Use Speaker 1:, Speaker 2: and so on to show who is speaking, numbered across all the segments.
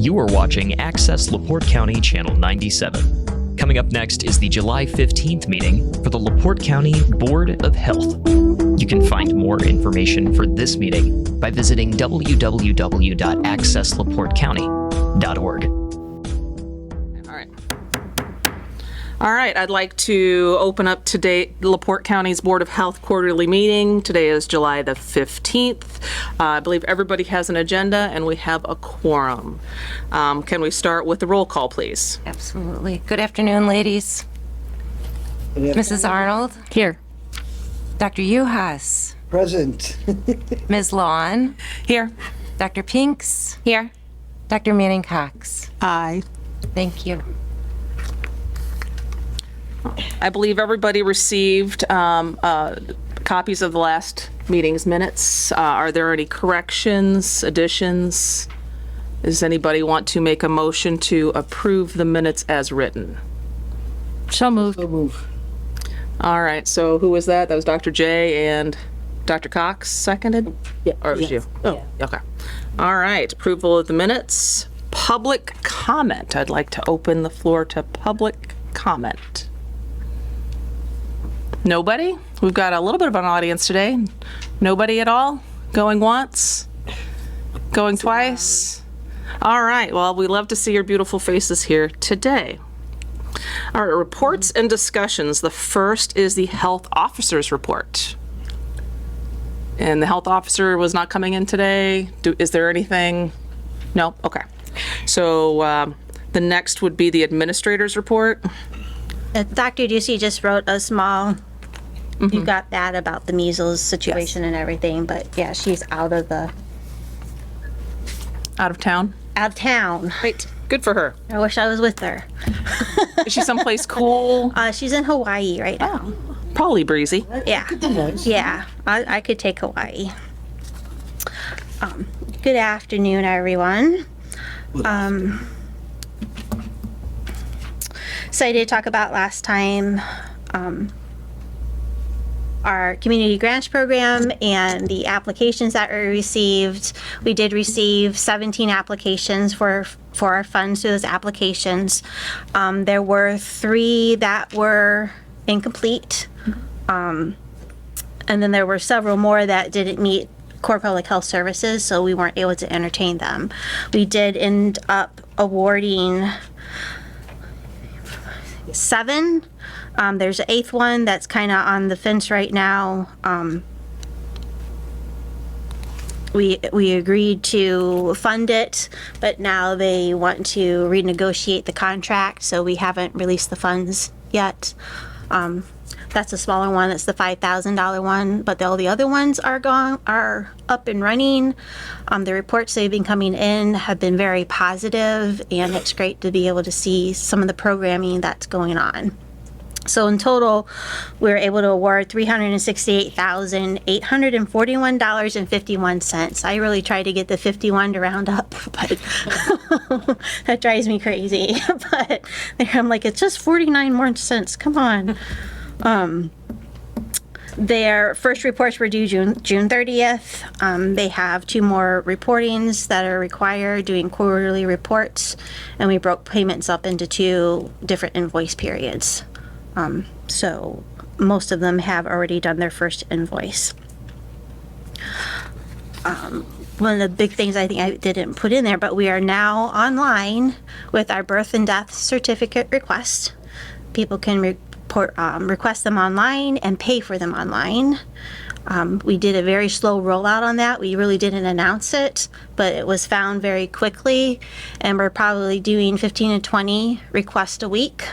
Speaker 1: You are watching Access LaPorte County Channel 97. Coming up next is the July 15th meeting for the LaPorte County Board of Health. You can find more information for this meeting by visiting www.accesslaportecounty.org.
Speaker 2: All right, I'd like to open up today LaPorte County's Board of Health quarterly meeting. Today is July the 15th. I believe everybody has an agenda and we have a quorum. Can we start with the roll call, please?
Speaker 3: Absolutely. Good afternoon, ladies. Mrs. Arnold?
Speaker 4: Here.
Speaker 3: Dr. Uhas?
Speaker 5: Present.
Speaker 3: Ms. Lawn?
Speaker 2: Here.
Speaker 3: Dr. Pinks?
Speaker 4: Here.
Speaker 3: Dr. Manning Cox?
Speaker 2: Aye.
Speaker 3: Thank you.
Speaker 2: I believe everybody received copies of the last meeting's minutes. Are there any corrections, additions? Does anybody want to make a motion to approve the minutes as written?
Speaker 4: So moved.
Speaker 5: So move.
Speaker 2: All right, so who was that? That was Dr. J and Dr. Cox seconded?
Speaker 5: Yeah.
Speaker 2: Or it was you? Oh, okay. All right, approval of the minutes. Public comment. I'd like to open the floor to public comment. Nobody? We've got a little bit of an audience today. Nobody at all? Going once? Going twice? All right, well, we love to see your beautiful faces here today. All right, reports and discussions. The first is the health officer's report. And the health officer was not coming in today. Is there anything? No? Okay. So the next would be the administrator's report.
Speaker 6: Dr. Ducey just wrote a small, you got that about the measles situation and everything, but yeah, she's out of
Speaker 2: Town?
Speaker 6: Great.
Speaker 2: Good for her.
Speaker 6: I wish I was with her.
Speaker 2: Is she someplace cool?
Speaker 6: She's in Hawaii right now.
Speaker 2: Probably breezy.
Speaker 6: Yeah. Yeah, I could take Hawaii. Good afternoon, everyone. So I did talk about last time our community grants program and the applications that we received. We did receive 17 applications for our funds through those applications. There were 3 that were incomplete. And then there were several more that didn't meet core public health services, so we weren't able to entertain them. We did end up awarding 7. There's an 8th one that's kind of on the fence right now. We agreed to fund it, but now they want to renegotiate the contract, so we haven't released the funds yet. That's a smaller one. It's the $5,000 one, but all the other ones are up and running. The reports they've been coming in have been very positive, and it's great to be able to see some of the programming that's going on. So in total, we were able to award $368,841.51. I really tried to get the 51 to round up, but that drives me crazy. But I'm like, it's just 49 more cents. Come on. Their first reports were due June 30th. They have 2 more reportings that are required, doing quarterly reports, and we broke payments up into 2 different invoice periods. So most of them have already done their first invoice. One of the big things I think I didn't put in there, but we are now online with our birth and death certificate request. People can request them online and pay for them online. We did a very slow rollout on that. We really didn't announce it, but it was found very quickly, and we're probably doing 15 to 20 requests a week.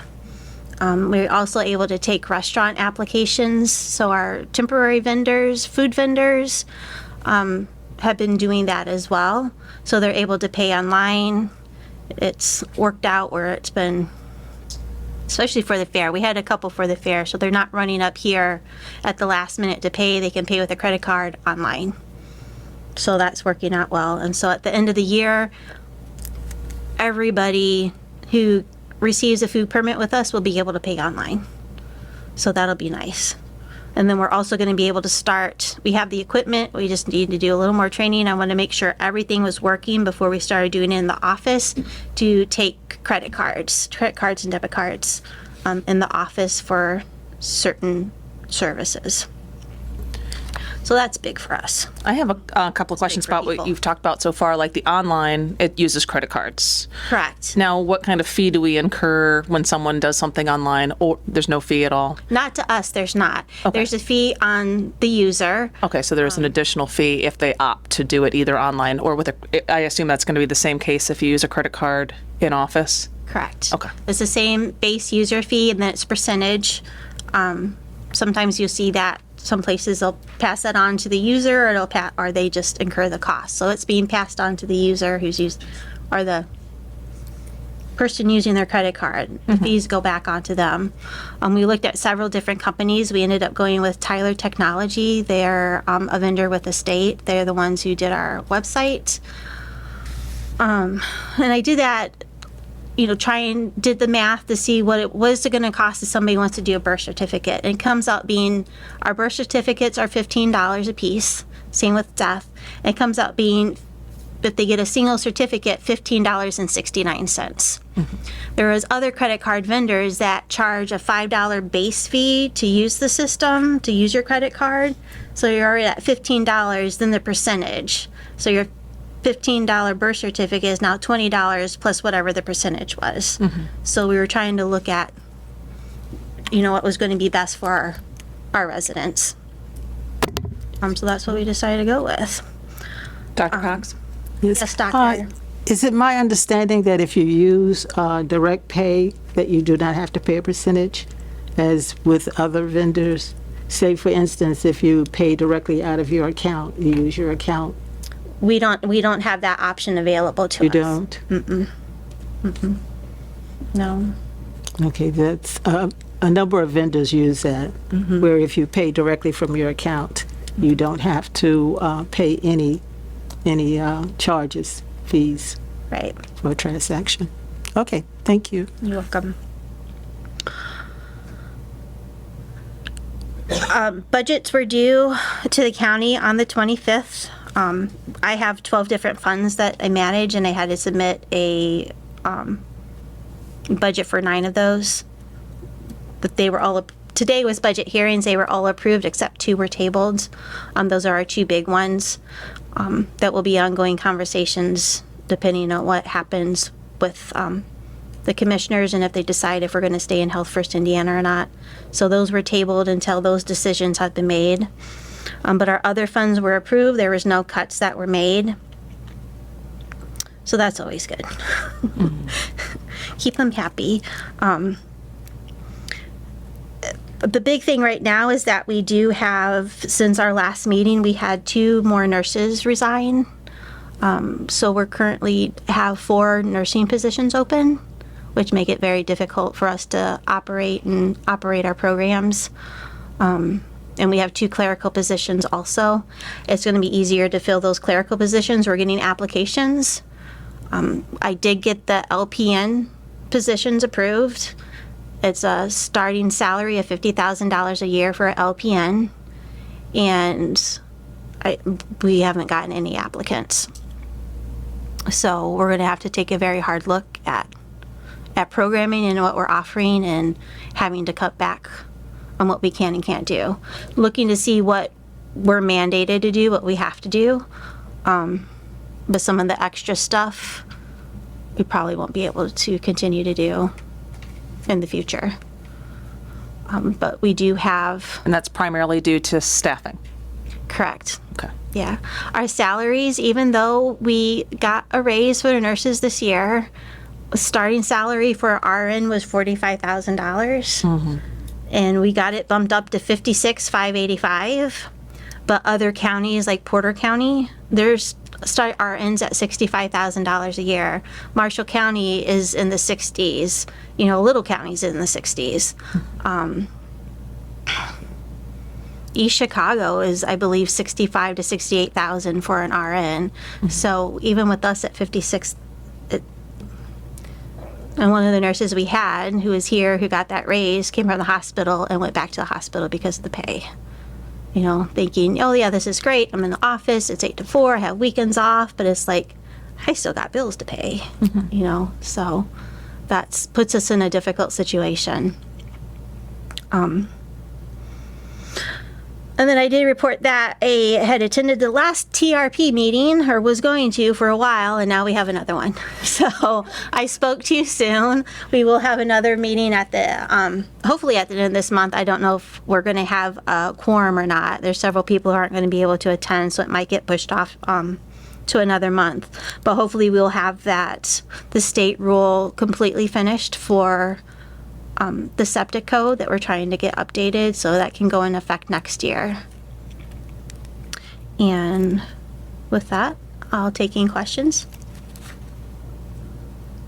Speaker 6: We're also able to take restaurant applications, so our temporary vendors, food vendors, have been doing that as well. So they're able to pay online. It's worked out where it's been, especially for the fair. We had a couple for the fair, so they're not running up here at the last minute to pay. They can pay with a credit card online. So that's working out well. And so at the end of the year, everybody who receives a food permit with us will be able to pay online. So that'll be nice. And then we're also going to be able to start, we have the equipment, we just need to do a little more training. I want to make sure everything was working before we started doing it in the office to take credit cards and debit cards in the office for certain services. So that's big for us.
Speaker 2: I have a couple of questions
Speaker 6: for
Speaker 2: about what
Speaker 6: people.
Speaker 2: you've talked about so far, like the online, it uses credit cards.
Speaker 6: Correct.
Speaker 2: Now, what kind of fee do we incur when someone does something online, or there's no fee at all?
Speaker 6: Not to us, there's not. There's a fee on the user.
Speaker 2: Okay, so there's an additional fee if they opt to do it either online or with a, I assume that's going to be the same case if you use a credit card in office?
Speaker 6: Correct.
Speaker 2: Okay.
Speaker 6: It's the same base user fee, and then it's percentage. Sometimes you'll see that some places they'll pass that on to the user, or they just incur the cost. So it's being passed on to the user or the person using their credit card. The fees go back onto them. We looked at several different companies. We ended up going with Tyler Technology. They're a vendor with the state. They're the ones who did our website. And I did that, did the math to see what it was going to cost if somebody wants to do a birth certificate. And it comes out being, our birth certificates are $15 a piece, same with death. And it comes out being, if they get a single certificate, $15.69. There was other credit card vendors that charge a $5 base fee to use the system, to use your credit card. So you're already at $15, then the percentage. So your $15 birth certificate is now $20 plus whatever the percentage was. So we were trying to look at, what was going to be best for our residents. So that's what we decided to go with.
Speaker 2: Dr. Cox?
Speaker 6: Yes, doctor.
Speaker 5: Is it my understanding that if you use direct pay, that you do not have to pay a percentage, as with other vendors? Say, for instance, if you pay directly out of your account, you use your account.
Speaker 6: We don't have that option available to us.
Speaker 5: You don't?
Speaker 6: No.
Speaker 5: Okay, that's, a number of vendors use that, where if you pay directly from your account, you don't have to pay any charges, fees
Speaker 6: Right.
Speaker 5: for a transaction. Okay, thank you.
Speaker 6: You're welcome. Budgets were due to the county on the 25th. I have 12 different funds that I manage, and I had to submit a budget for 9 of those. But they were all, today was budget hearings, they were all approved except 2 were tabled. Those are our 2 big ones. That will be ongoing conversations depending on what happens with the commissioners and if they decide if we're going to stay in Health First Indiana or not. So those were tabled until those decisions had been made. But our other funds were approved. There was no cuts that were made. So that's always good. Keep them happy. The big thing right now is that we do have, since our last meeting, we had 2 more nurses resign. So we're currently have 4 nursing positions open, which make it very difficult for us to operate our programs. And we have 2 clerical positions also. It's going to be easier to fill those clerical positions. We're getting applications. I did get the LPN positions approved. It's a starting salary of $50,000 a year for an LPN. And we haven't gotten any applicants. So we're going to have to take a very hard look at programming and what we're offering, and having to cut back on what we can and can't do. Looking to see what we're mandated to do, what we have to do. But some of the extra stuff we probably won't be able to continue to do in the future. But we do have,
Speaker 2: And that's primarily due to staffing.
Speaker 6: correct.
Speaker 2: Okay.
Speaker 6: Yeah. Our salaries, even though we got a raise for the nurses this year, starting salary for RN was $45,000. And we got it bumped up to $56,585. But other counties like Porter County, there's start RNs at $65,000 a year. Marshall County is in the 60s. Little counties in the 60s. East Chicago is, I believe, $65,000 to $68,000 for an RN. So even with us at 56, And one of the nurses we had who was here, who got that raise, came from the hospital and went back to the hospital because of the pay. You know, thinking, oh yeah, this is great. I'm in the office. It's 8 to 4. I have weekends off, but it's like, I still got bills to pay, you know, so that puts us in a difficult situation. And then I did report that I had attended the last TRP meeting, or was going to for a while, and now we have another one. So I spoke to you soon. We will have another meeting at the, hopefully at the end of this month. I don't know if we're going to have a quorum or not. There's several people who aren't going to be able to attend, so it might get pushed off to another month. But hopefully we'll have that, the state rule completely finished for the septic code that we're trying to get updated, so that can go in effect next year. And with that, I'll take any questions.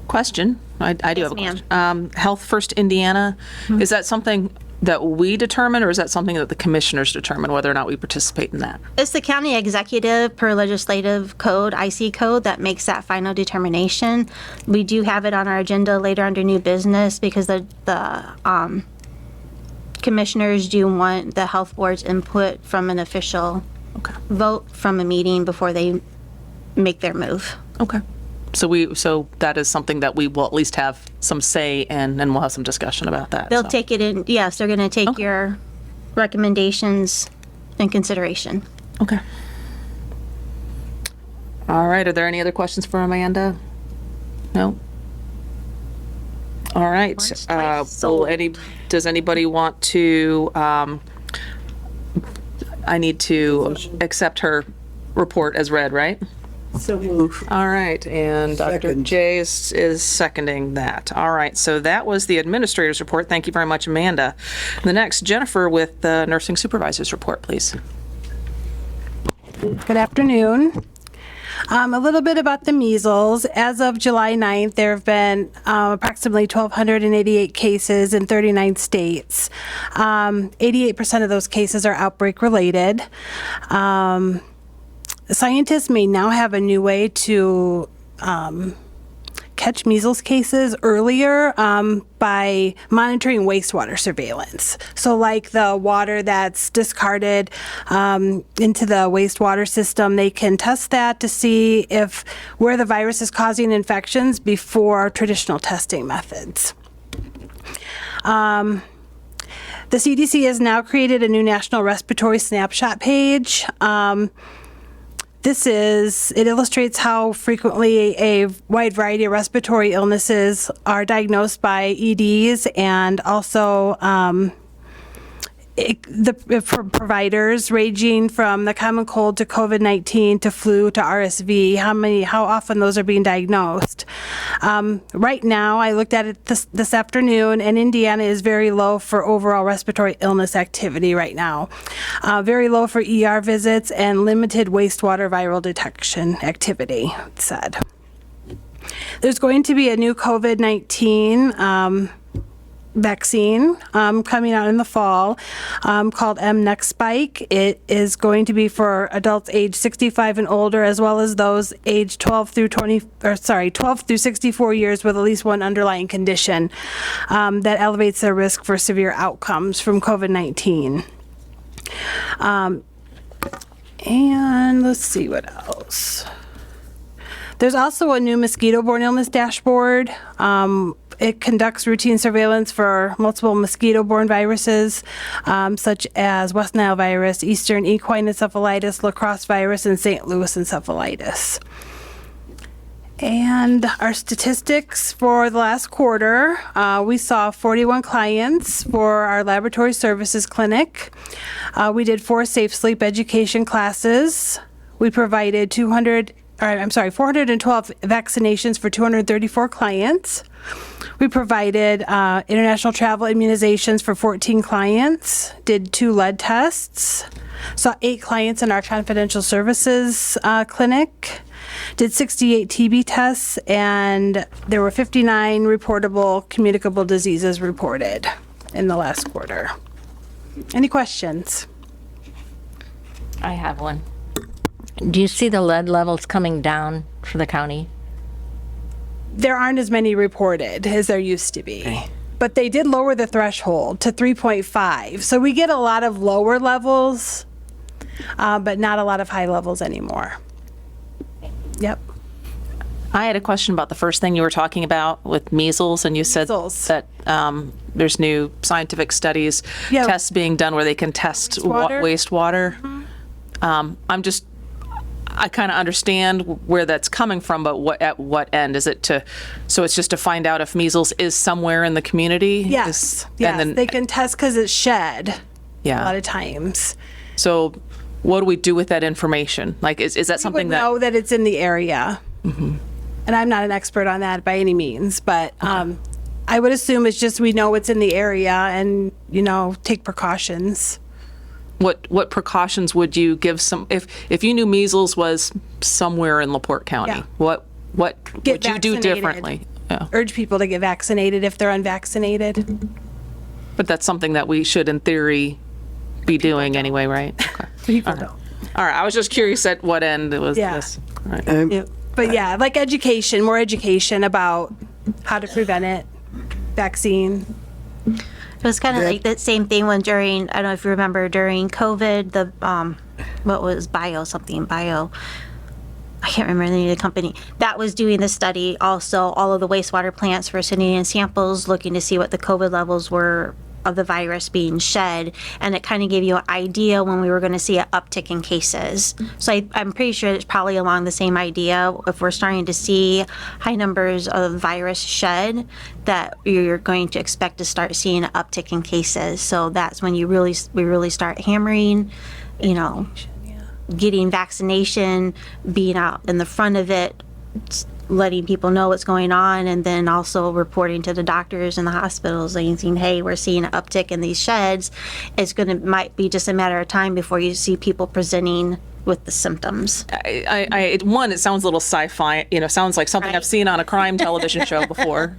Speaker 2: Question. I do have a
Speaker 6: ma'am.
Speaker 2: question. Health First Indiana, is that something that we determine, or is that something that the commissioners determine whether or not we participate in that?
Speaker 6: It's the county executive per legislative code, IC code, that makes that final determination. We do have it on our agenda later under new business because the commissioners do want the health board's input from an official
Speaker 2: Okay.
Speaker 6: vote from a meeting before they make their move.
Speaker 2: Okay. So that is something that we will at least have some say in, and we'll have some discussion about that.
Speaker 6: They'll
Speaker 2: so.
Speaker 6: take it in, yes, they're going to take
Speaker 2: Okay.
Speaker 6: your recommendations in consideration.
Speaker 2: Okay. All right. Are there any other questions for Amanda? No? All right. Does anybody want to, I need to accept her report as read, right?
Speaker 5: So move.
Speaker 2: All right, and Dr.
Speaker 7: Second.
Speaker 2: Jay is seconding that. All right, so that was the administrator's report. Thank you very much, Amanda. The next, Jennifer with the nursing supervisor's report, please.
Speaker 8: Good afternoon. A little bit about the measles. As of July 9th, there have been approximately 1,288 cases in 39 states. 88% of those cases are outbreak related. Scientists may now have a new way to catch measles cases earlier by monitoring wastewater surveillance. So like the water that's discarded into the wastewater system, they can test that to see if where the virus is causing infections before traditional testing methods. The CDC has now created a new national respiratory snapshot page. It illustrates how frequently a wide variety of respiratory illnesses are diagnosed by EDs, and also for providers, ranging from the common cold to COVID-19 to flu to RSV, how often those are being diagnosed. Right now, I looked at it this afternoon, and Indiana is very low for overall respiratory illness activity right now. Very low for ER visits and limited wastewater viral detection activity, it said. There's going to be a new COVID-19 vaccine coming out in the fall called Next Spike. It is going to be for adults age 65 and older, as well as those age 12 through 64 years with at least one underlying condition that elevates their risk for severe outcomes from COVID-19. And let's see what else. There's also a new mosquito-borne illness dashboard. It conducts routine surveillance for multiple mosquito-borne viruses, such as West Nile virus, Eastern equine encephalitis, La Crosse virus, and St. Louis encephalitis. And our statistics for the last quarter, we saw 41 clients for our laboratory services clinic. We did 4 safe sleep education classes. We provided 412 vaccinations for 234 clients. We provided international travel immunizations for 14 clients, did 2 lead tests, saw 8 clients in our confidential services clinic, did 68 TB tests, and there were 59 reportable communicable diseases reported in the last quarter. Any questions?
Speaker 4: I have one. Do you see the lead levels coming down for the county?
Speaker 8: there aren't as many reported as there used to be. But they did lower the threshold to 3.5. So we get a lot of lower levels, but not a lot of high levels anymore. Yep.
Speaker 2: I had a question about the first thing you were talking about with measles, and you said
Speaker 8: Measles.
Speaker 2: that there's new scientific studies,
Speaker 8: Yeah.
Speaker 2: tests being done where they can test
Speaker 8: Wastewater.
Speaker 2: wastewater. I kind of understand where that's coming from, but at what end? Is it so it's just to find out if measles is somewhere in the community?
Speaker 8: Yes.
Speaker 2: And
Speaker 8: Yes.
Speaker 2: then,
Speaker 8: They can test because it's shed a lot
Speaker 2: yeah.
Speaker 8: of times.
Speaker 2: So what do we do with that information? Like, is that something
Speaker 8: Would
Speaker 2: that?
Speaker 8: know that it's in the area. And I'm not an expert on that by any means, but I would assume it's just we know it's in the area and, take precautions.
Speaker 2: What precautions would you give if you knew measles was somewhere in LaPorte County?
Speaker 8: Yeah.
Speaker 2: What would you do
Speaker 8: vaccinated.
Speaker 2: differently? Yeah.
Speaker 8: Urge people to get vaccinated if they're unvaccinated.
Speaker 2: But that's something that we should, in theory, be doing anyway, right? Okay.
Speaker 8: People don't.
Speaker 2: All right. I was just curious at what end it was
Speaker 8: Yeah.
Speaker 2: this. All right.
Speaker 5: Yep.
Speaker 8: But yeah, like education, more education about how to prevent it, vaccine.
Speaker 6: It was kind of like that same thing when during, I don't know if you remember, during COVID, the, what was bio, I can't remember the name of the company, that was doing the study also, all of the wastewater plants were sending in samples, looking to see what the COVID levels were of the virus being shed, and it kind of gave you an idea when we were going to see an uptick in cases. So I'm pretty sure it's probably along the same idea. If we're starting to see high numbers of virus shed, that you're going to expect to start seeing an uptick in cases. So that's when we really start hammering, getting vaccination, being out in the front of it, letting people know what's going on, and then also reporting to the doctors and the hospitals saying, hey, we're seeing an uptick in these sheds. Might be just a matter of time before you see people presenting with the symptoms.
Speaker 2: It sounds a little sci-fi, sounds like something I've seen on a crime television show before,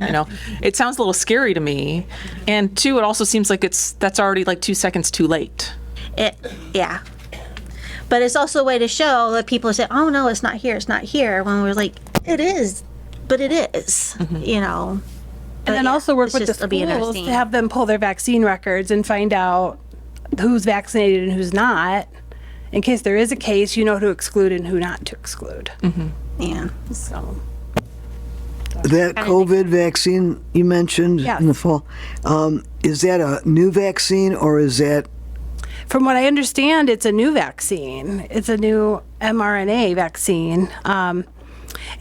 Speaker 2: It sounds a little scary to me. And two, it also seems like that's already like 2 seconds too late.
Speaker 6: Yeah. But it's also a way to show that people say, oh no, it's not here, when we're like, it is, but it is,
Speaker 8: And then also work with the schools to have them pull their vaccine records and find out who's vaccinated and who's not. In case there is a case, you know who to exclude and who not to exclude.
Speaker 6: Yeah.
Speaker 8: So,
Speaker 7: That COVID vaccine you mentioned
Speaker 8: Yes.
Speaker 7: in the fall, is that a new vaccine or is that?
Speaker 8: from what I understand, it's a new vaccine. It's a new mRNA vaccine.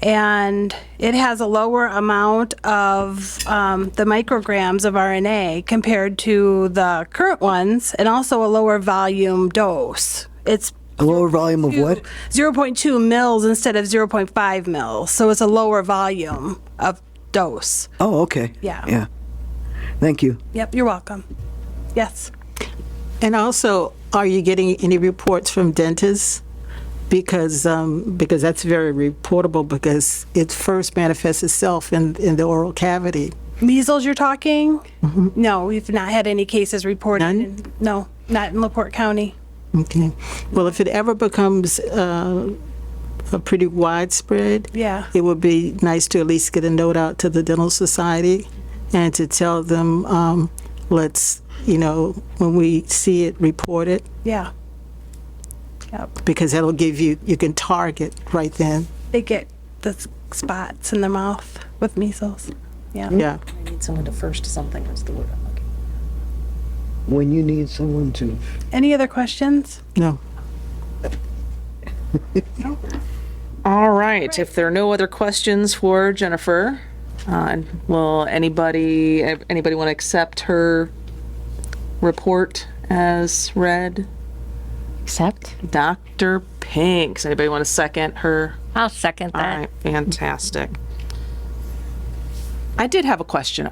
Speaker 8: And it has a lower amount of the micrograms of RNA compared to the current ones, and also a lower volume dose. It's
Speaker 7: A lower volume of what?
Speaker 8: 0.2 mils instead of 0.5 mils. So it's a lower volume of dose.
Speaker 7: Oh, okay.
Speaker 8: Yeah.
Speaker 7: Yeah. Thank you.
Speaker 8: Yep, you're welcome. Yes.
Speaker 5: And also, are you getting any reports from dentists? Because that's very reportable, because it first manifests itself in the oral cavity.
Speaker 8: Measles, you're talking? No, we've not had any cases reported.
Speaker 5: None?
Speaker 8: No, not in LaPorte County.
Speaker 5: Okay. Well, if it ever becomes a pretty widespread,
Speaker 8: Yeah.
Speaker 5: it would be nice to at least get a note out to the Dental Society and to tell them, let's, when we see it, report it,
Speaker 8: Yeah. Yep.
Speaker 5: because that'll give you can target right then.
Speaker 8: They get the spots in their mouth with measles. Yeah.
Speaker 5: Yeah.
Speaker 9: I need someone to first something, that's the word I'm looking
Speaker 7: When you need someone to.
Speaker 8: Any other questions?
Speaker 5: No.
Speaker 2: All right. If there are no other questions for Jennifer, will anybody want to accept her report as read?
Speaker 4: Accept?
Speaker 2: Dr. Pinks. Anybody want to second her?
Speaker 4: I'll second
Speaker 2: All
Speaker 4: that.
Speaker 2: right, fantastic. I did have a question.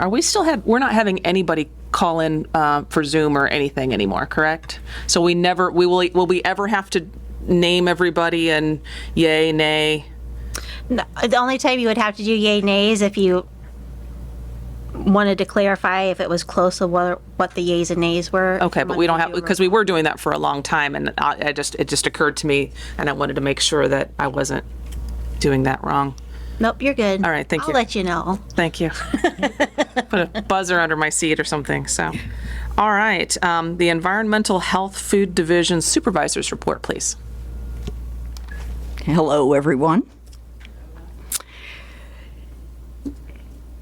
Speaker 2: We're not having anybody call in for Zoom or anything anymore, correct? So will we ever have to name everybody and yay, nay?
Speaker 6: No, the only time you would have to do yay, nays if you wanted to clarify if it was close to what the yays and nays were.
Speaker 2: Okay, but we don't have, because we were doing that for a long time, and it just occurred to me, and I wanted to make sure that I wasn't doing that wrong.
Speaker 6: Nope, you're good.
Speaker 2: All right, thank you.
Speaker 6: I'll let you know.
Speaker 2: Thank you. Put a buzzer under my seat or something, so. All right, the Environmental Health Food Division Supervisor's Report, please.
Speaker 10: Hello, everyone.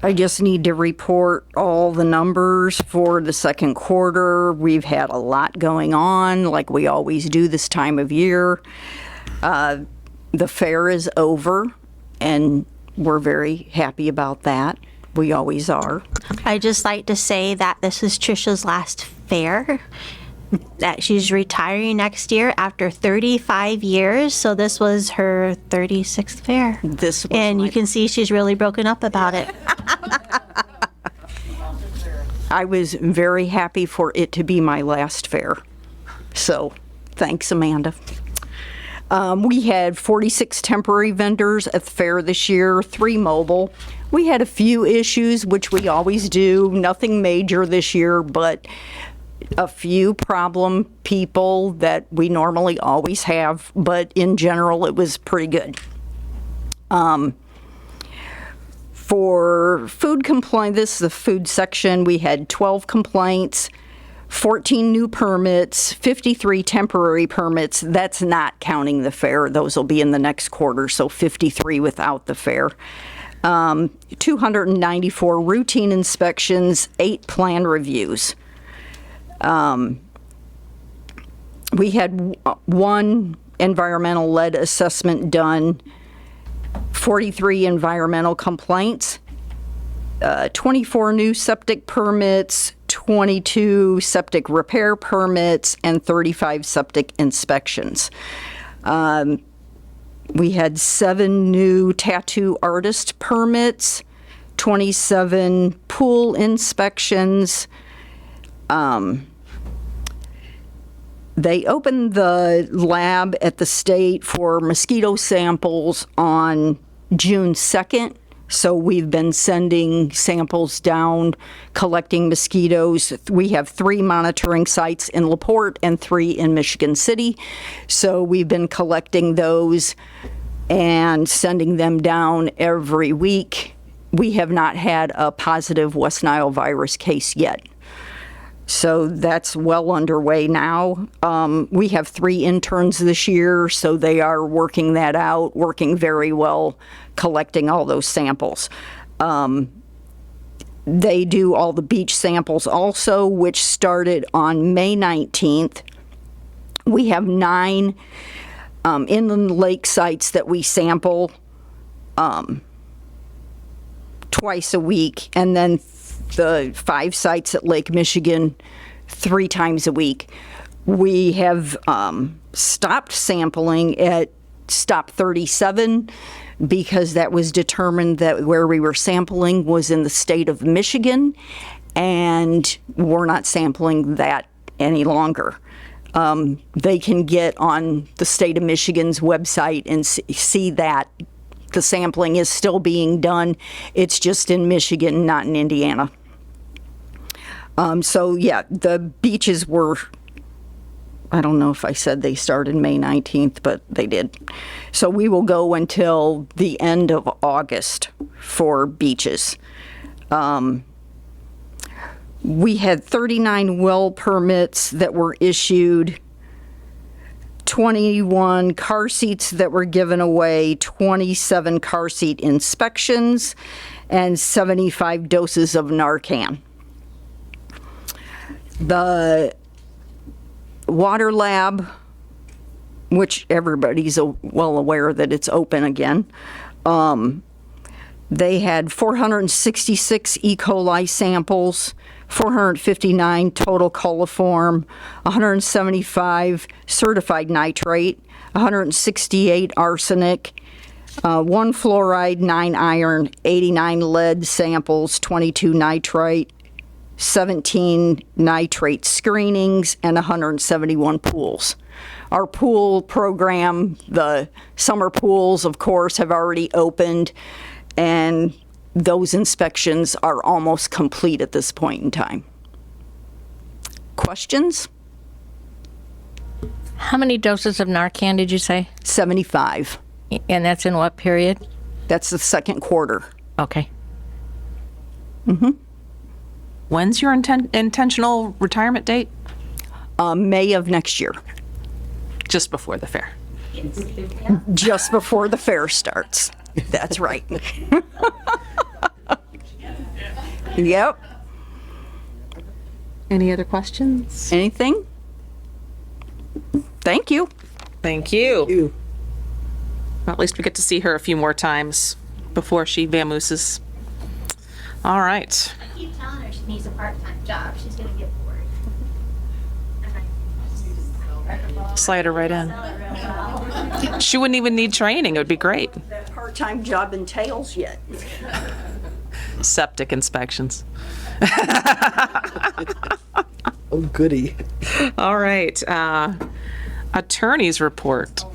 Speaker 10: I just need to report all the numbers for the second quarter. We've had a lot going on, like we always do this time of year. The fair is over, and we're very happy about that. We always are.
Speaker 6: I'd just like to say that this is Trisha's last fair, that she's retiring next year after 35 years. So this was her 36th fair. And you can see she's really broken up about it.
Speaker 10: I was very happy for it to be my last fair. So thanks, Amanda. We had 46 temporary vendors at the fair this year, 3 mobile. We had a few issues, which we always do, nothing major this year, but a few problem people that we normally always have, but in general, it was pretty good. For food complaint, this is the food section, we had 12 complaints, 14 new permits, 53 temporary permits. That's not counting the fair. Those will be in the next quarter, so 53 without the fair. 294 routine inspections, 8 plan reviews. We had 1 environmental lead assessment done, 43 environmental complaints, 24 new septic permits, 22 septic repair permits, and 35 septic inspections. We had 7 new tattoo artist permits, 27 pool inspections. They opened the lab at the state for mosquito samples on June 2nd. So we've been sending samples down, collecting mosquitoes. We have 3 monitoring sites in LaPorte and 3 in Michigan City. So we've been collecting those and sending them down every week. We have not had a positive West Nile virus case yet. So that's well underway now. We have 3 interns this year, so they are working that out, working very well, collecting all those samples. They do all the beach samples also, which started on May 19th. We have 9 inland lake sites that we sample twice a week, and then the 5 sites at Lake Michigan 3 times a week. We have stopped sampling at stop 37 because that was determined that where we were sampling was in the state of Michigan, and we're not sampling that any longer. They can get on the state of Michigan's website and see that the sampling is still being done. It's just in Michigan, not in Indiana. So yeah, the beaches were, I don't know if I said they started May 19th, but they did. So we will go until the end of August for beaches. We had 39 well permits that were issued, 21 car seats that were given away, 27 car seat inspections, and 75 doses of Narcan. The water lab, which everybody's well aware that it's open again, they had 466 E. coli samples, 459 total coliform, 175 certified nitrate, 168 arsenic, 1 fluoride, 9 iron, 89 lead samples, 22 nitrite, 17 nitrate screenings, and 171 pools. Our pool program, the summer pools, of course, have already opened, and those inspections are almost complete at this point in time. Questions?
Speaker 4: How many doses of Narcan did you say?
Speaker 10: 75.
Speaker 4: And that's in what period?
Speaker 10: That's the second quarter.
Speaker 4: Okay.
Speaker 2: When's your intentional retirement date?
Speaker 10: May of next year,
Speaker 2: Just before the fair.
Speaker 10: just before the fair starts. That's right. Yep.
Speaker 2: Any other questions?
Speaker 10: Anything? Thank you.
Speaker 2: Thank you. Well, at least we get to see her a few more times before she vamooses. All right.
Speaker 6: I keep telling her she needs a part-time job. She's gonna get bored.
Speaker 2: Slide her right in. She wouldn't even need training. It would be great.
Speaker 10: That part-time job entails yet.
Speaker 2: Septic inspections.
Speaker 7: Oh, goody.
Speaker 2: All right. Attorney's report.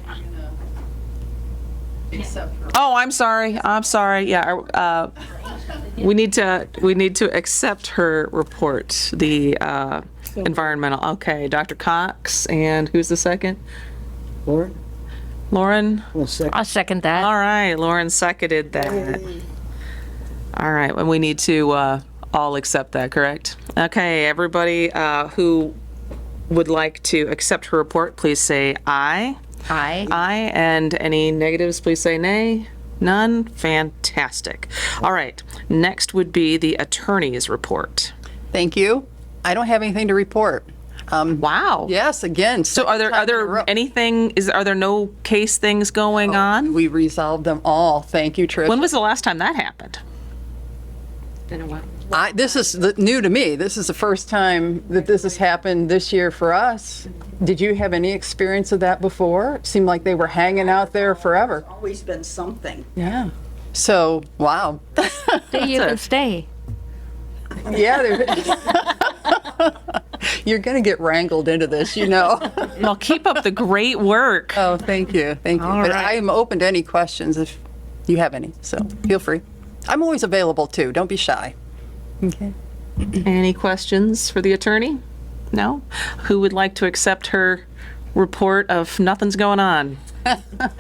Speaker 2: Oh, I'm sorry. Yeah. We need to accept her report. The environmental. Okay, Dr. Cox, and who's the second?
Speaker 7: Lauren?
Speaker 2: Lauren.
Speaker 7: One second.
Speaker 4: I'll second that.
Speaker 2: All right, Lauren seconded that. All right, and we need to all accept that, correct? Okay, everybody who would like to accept her report, please say aye.
Speaker 4: Aye.
Speaker 2: Aye, and any negatives, please say nay. None? Fantastic. All right, next would be the attorney's report.
Speaker 11: Thank you. I don't have anything to report.
Speaker 2: Wow.
Speaker 11: Yes, again.
Speaker 2: So are there are there no case things going on?
Speaker 11: We resolved them all. Thank you, Trish.
Speaker 2: When was the last time that happened?
Speaker 11: This is new to me. This is the first time that this has happened this year for us. Did you have any experience of that before? It seemed like they were hanging out there forever.
Speaker 10: Always been something.
Speaker 11: Yeah. So, wow.
Speaker 4: You can stay.
Speaker 11: Yeah. You're going to get wrangled into this, you know.
Speaker 2: Well, keep up the great work.
Speaker 11: Oh, thank you. Thank you. But
Speaker 2: right.
Speaker 11: I am open to any questions if you have any. So feel free. I'm always available too. Don't be shy. Okay.
Speaker 2: Any questions for the attorney? No? Who would like to accept her report of nothing's going on?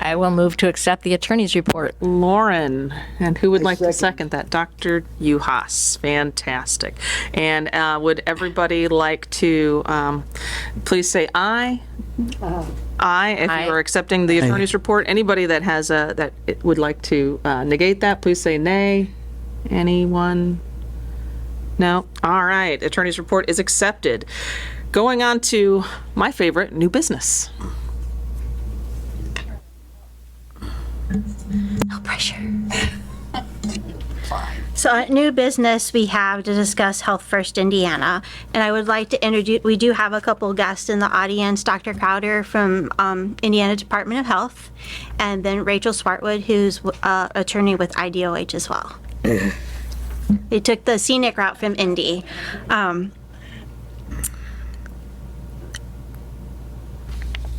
Speaker 4: I will move to accept the attorney's report.
Speaker 2: Lauren. And who would like to second that? Dr. Uhas. Fantastic. And would everybody like to please say aye? Aye if
Speaker 4: Aye.
Speaker 2: you are accepting the attorney's report. Anybody that has that would like to negate that, please say nay. Anyone? No? All right. Attorney's report is accepted. Going on to my favorite, new business.
Speaker 6: No pressure. So at new business, we have to discuss Health First Indiana. And I would like to introduce, we do have a couple guests in the audience, Dr. Crowder from Indiana Department of Health, and then Rachel Swartwood, who's attorney with IDOH as well. They took the scenic route from Indy.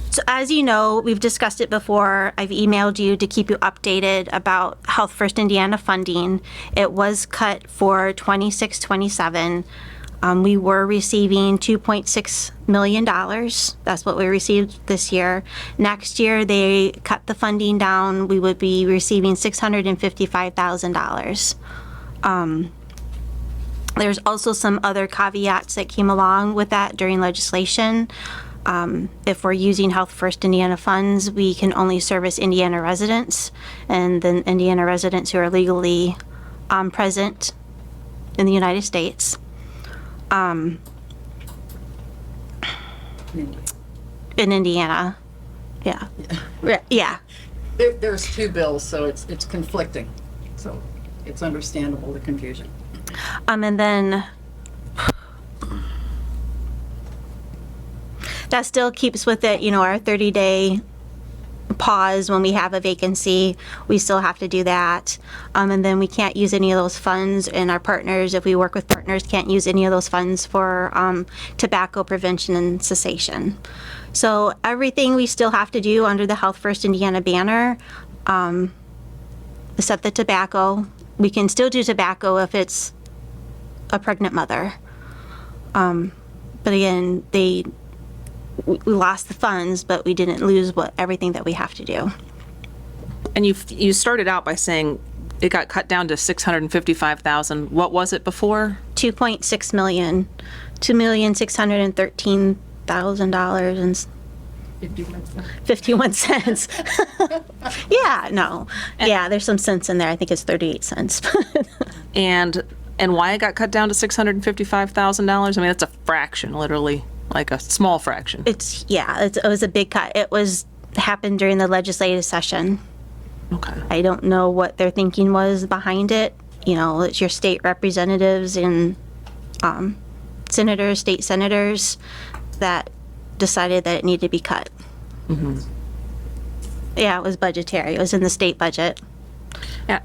Speaker 6: So as you know, we've discussed it before. I've emailed you to keep you updated about Health First Indiana funding. It was cut for 26-27. We were receiving $2.6 million. That's what we received this year. Next year, they cut the funding down. We would be receiving $655,000. There's also some other caveats that came along with that during legislation. If we're using Health First Indiana funds, we can only service Indiana residents, and then Indiana residents who are legally present in the United States. In Indiana, yeah. Yeah.
Speaker 11: There's two bills, so it's conflicting. So it's understandable, the confusion.
Speaker 6: And then that still keeps with it, our 30-day pause when we have a vacancy. We still have to do that. And then we can't use any of those funds, and our partners, if we work with partners, can't use any of those funds for tobacco prevention and cessation. So everything we still have to do under the Health First Indiana banner, except the tobacco. We can still do tobacco if it's a pregnant mother. But again, we lost the funds, but we didn't lose everything that we have to do.
Speaker 2: And you started out by saying it got cut down to 655,000. What was it before?
Speaker 6: 2.6 million, $2,613,000 and 51 cents. Yeah, no. Yeah, there's some cents in there. I think it's 38 cents.
Speaker 2: And why it got cut down to $655,000? I mean, that's a fraction, literally, like a small fraction.
Speaker 6: It was a big cut. It happened during the legislative session.
Speaker 2: Okay.
Speaker 6: I don't know what their thinking was behind it. You know, it's your state representatives and senators, state senators that decided that it needed to be cut.
Speaker 2: Mm-hmm.
Speaker 6: Yeah, it was budgetary. It was in the state budget.
Speaker 2: Yeah.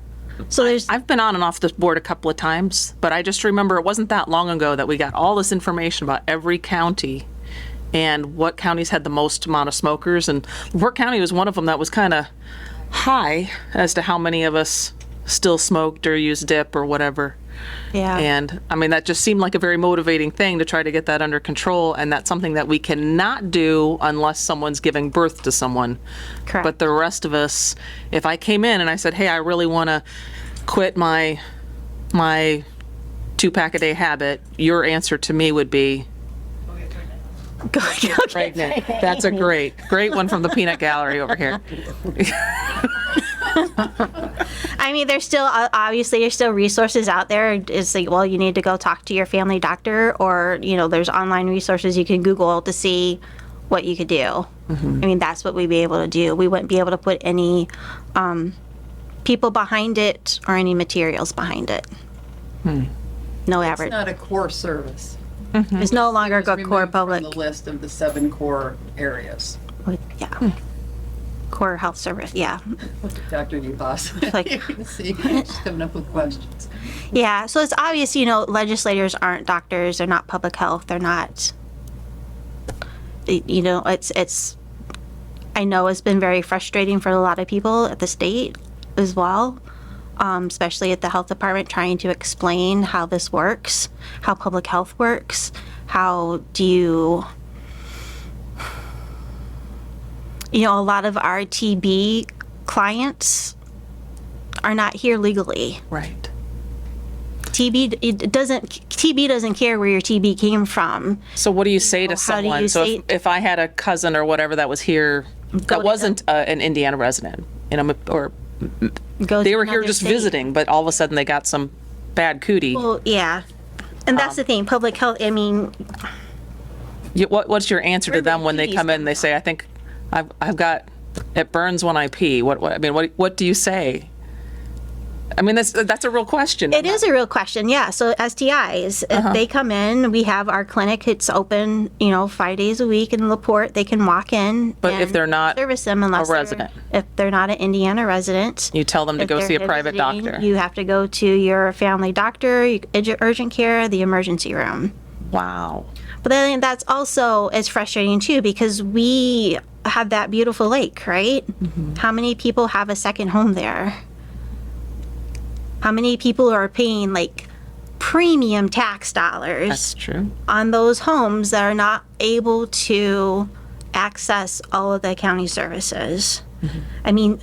Speaker 6: So
Speaker 2: I've been on and off this board a couple of times, but I just remember it wasn't that long ago that we got all this information about every county and what counties had the most amount of smokers. And LaPorte County was one of them that was kind of high as to how many of us still smoked or used dip or whatever.
Speaker 6: Yeah.
Speaker 2: And I mean, that just seemed like a very motivating thing to try to get that under control. And that's something that we cannot do unless someone's giving birth to someone.
Speaker 6: Correct.
Speaker 2: But the rest of us, if I came in and I said, hey, I really want to quit my 2-pack a day habit, your answer to me would be,
Speaker 6: Go
Speaker 2: pregnant. That's a great one from the peanut gallery over here.
Speaker 6: I mean, there's still, obviously, there's still resources out there. It's like, well, you need to go talk to your family doctor, or, you know, there's online resources you can Google to see what you could do.
Speaker 2: Mm-hmm.
Speaker 6: I mean, that's what we'd be able to do. We wouldn't be able to put any people behind it or any materials behind it. No
Speaker 11: It's
Speaker 6: average.
Speaker 11: not a core service.
Speaker 6: It's no longer a core
Speaker 11: Removed
Speaker 6: public.
Speaker 11: from the list of the 7 core areas.
Speaker 6: Yeah. Core health service, yeah.
Speaker 11: Dr. DePass.
Speaker 6: Like-
Speaker 11: You can see, she's coming up with questions.
Speaker 6: Yeah, so it's obvious, you know, legislators aren't doctors, they're not public health, they're not, you know, it's, I know it's been very frustrating for a lot of people at the state as well, especially at the health department, trying to explain how this works, how public health works, how do you know, a lot of our TB clients are not here legally.
Speaker 2: Right.
Speaker 6: TB doesn't care where your TB came from.
Speaker 2: So what do you say to
Speaker 6: How do
Speaker 2: someone?
Speaker 6: you
Speaker 2: So
Speaker 6: say-
Speaker 2: if I had a cousin or whatever that was here, that wasn't an Indiana resident, you know, or
Speaker 6: Go
Speaker 2: they
Speaker 6: to
Speaker 2: were here
Speaker 6: another
Speaker 2: just
Speaker 6: state.
Speaker 2: visiting, but all of a sudden they got some bad cootie.
Speaker 6: Well, yeah. And that's the thing, public health, I mean,
Speaker 2: What's your answer to
Speaker 6: Where
Speaker 2: them when they
Speaker 6: TVs
Speaker 2: come in?
Speaker 6: come
Speaker 2: They say, "I think I've got it burns when I pee." What do you say? I mean, that's a real question.
Speaker 6: it is a real question, yeah. So STIs, if they come in, we have our clinic, it's open, you know, 5 days a week in LaPorte. They can walk in.
Speaker 2: But if
Speaker 6: and
Speaker 2: they're not
Speaker 6: service them unless
Speaker 2: a resident?
Speaker 6: if they're not an Indiana resident.
Speaker 2: You tell them to
Speaker 6: If
Speaker 2: go
Speaker 6: they're
Speaker 2: see a
Speaker 6: here
Speaker 2: private
Speaker 6: visiting,
Speaker 2: doctor.
Speaker 6: You have to go to your family doctor, urgent care, the emergency room.
Speaker 2: Wow.
Speaker 6: But then that's also, it's frustrating too, because we have that beautiful lake, right? How many people have a second home there? How many people are paying like premium tax dollars
Speaker 2: That's true.
Speaker 6: on those homes that are not able to access all of the county services? I mean,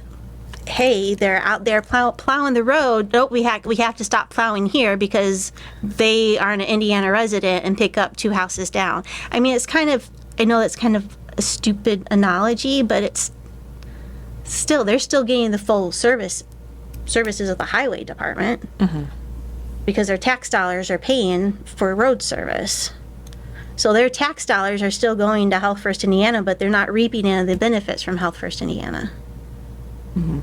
Speaker 6: hey, they're out there plowing the road. Nope, we have to stop plowing here because they are an Indiana resident and pick up 2 houses down. I mean, it's kind of, I know that's kind of a stupid analogy, but it's still, they're still getting the full services of the highway department because their tax dollars are paying for road service. So their tax dollars are still going to Health First Indiana, but they're not reaping any of the benefits from Health First Indiana. I don't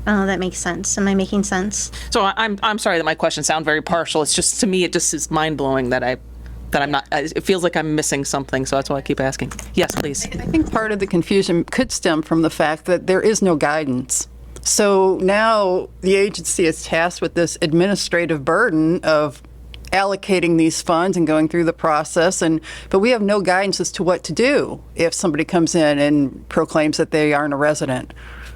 Speaker 6: know if that makes sense. Am I making sense?
Speaker 2: So I'm sorry that my questions sound very partial. It's just, to me, it just is mind blowing that I'm not. It feels like I'm missing something. So that's why I keep asking. Yes, please.
Speaker 11: I think part of the confusion could stem from the fact that there is no guidance. So now the agency is tasked with this administrative burden of allocating these funds and going through the process, but we have no guidance as to what to do if somebody comes in and proclaims that they aren't a resident.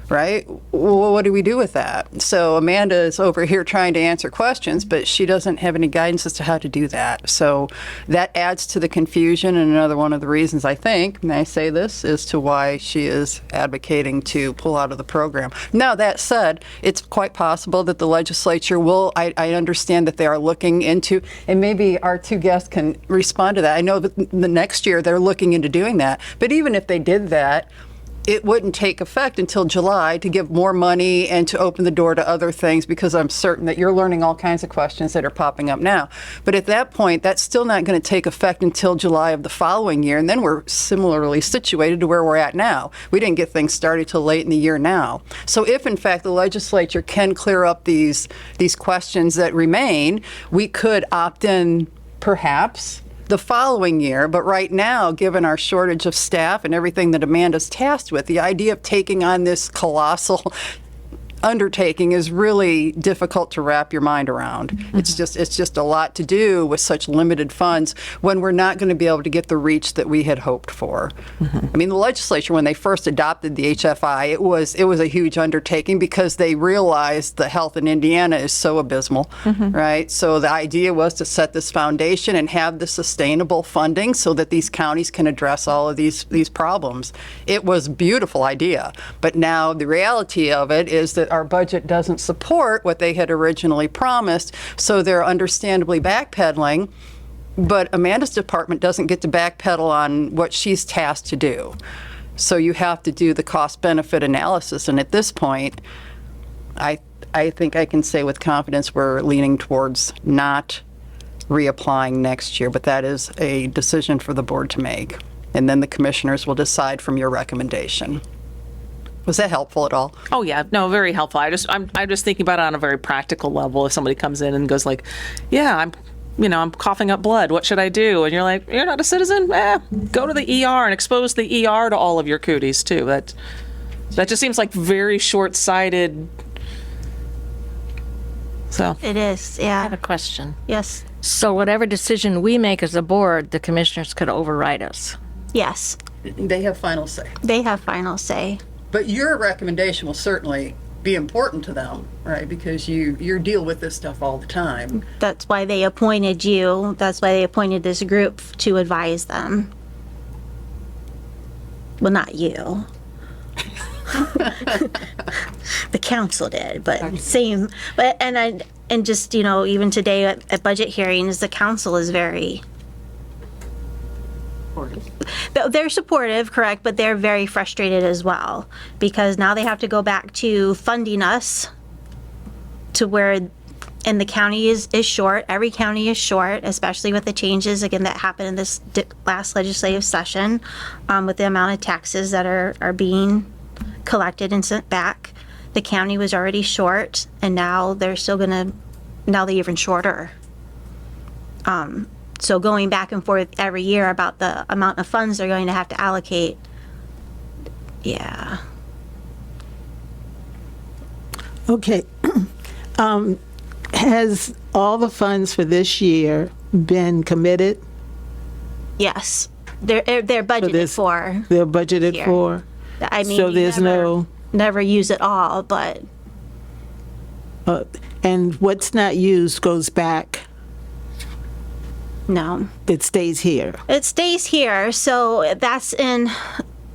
Speaker 11: right? Well, what do we do with that? So Amanda is over here trying to answer questions, but she doesn't have any guidance as to how to do that. So that adds to the confusion, and another one of the reasons, I think, may I say this, as to why she is advocating to pull out of the program. Now, that said, it's quite possible that the legislature will, I understand that they are looking into, and maybe our two guests can respond to that. I know that the next year they're looking into doing that, but even if they did that, it wouldn't take effect until July to give more money and to open the door to other things, because I'm certain that you're learning all kinds of questions that are popping up now. But at that point, that's still not going to take effect until July of the following year, and then we're similarly situated to where we're at now. We didn't get things started till late in the year now. So if, in fact, the legislature can clear up these questions that remain, we could opt in, perhaps, the following year. But right now, given our shortage of staff and everything that Amanda's tasked with, the idea of taking on this colossal undertaking is really difficult to wrap your mind around. It's just a lot to do with such limited funds when we're not going to be able to get the reach that we had hoped for. I mean, the legislature, when they first adopted the HFI, it was a huge undertaking because they realized the health in Indiana is so abysmal, right? So the idea was to set this foundation and have the sustainable funding so that these counties can address all of these problems. It was a beautiful idea, but now the reality of it is that our budget doesn't support what they had originally promised, so they're understandably backpedaling, but Amanda's department doesn't get to backpedal on what she's tasked to do. So you have to do the cost-benefit analysis, and at this point, I think I can say with confidence we're leaning towards not reapplying next year, but that is a decision for the board to make, and then the commissioners will decide from your recommendation. Was that helpful at all?
Speaker 2: Oh yeah, no, very helpful. I'm just thinking about it on a very practical level. If somebody comes in and goes like, "Yeah, I'm coughing up blood. What should I do?" And you're like, "You're not a citizen? Go to the ER and expose the ER to all of your cooties too." That just seems like very short-sighted. So
Speaker 6: It is,
Speaker 4: I have
Speaker 6: yeah.
Speaker 4: a question.
Speaker 6: Yes,
Speaker 4: So whatever decision we make as a board, the commissioners could override us.
Speaker 6: yes.
Speaker 11: They have final say.
Speaker 6: They have final say.
Speaker 11: But your recommendation will certainly be important to them, right? Because you deal with this stuff all the time.
Speaker 6: That's why they appointed you. That's why they appointed this group to advise them. Well, not you. The council did, but same. But and just even today at budget hearings, the council is very. They're supportive, correct, but they're very frustrated as well because now they have to go back to funding us to where, and the county is short. Every county is short, especially with the changes again that happened in this last legislative session, with the amount of taxes that are being collected and sent back. The county was already short, and now they're even shorter. So going back and forth every year about the amount of funds they're going to have to allocate, yeah.
Speaker 5: Okay. Has all the funds for this year been committed?
Speaker 6: Yes, they're budgeted for.
Speaker 5: They're budgeted
Speaker 6: Here.
Speaker 5: for?
Speaker 6: I mean,
Speaker 5: So
Speaker 6: you
Speaker 5: there's
Speaker 6: never use it all, but
Speaker 5: and what's not used goes back?
Speaker 6: no.
Speaker 5: It stays here?
Speaker 6: It stays here, so that's in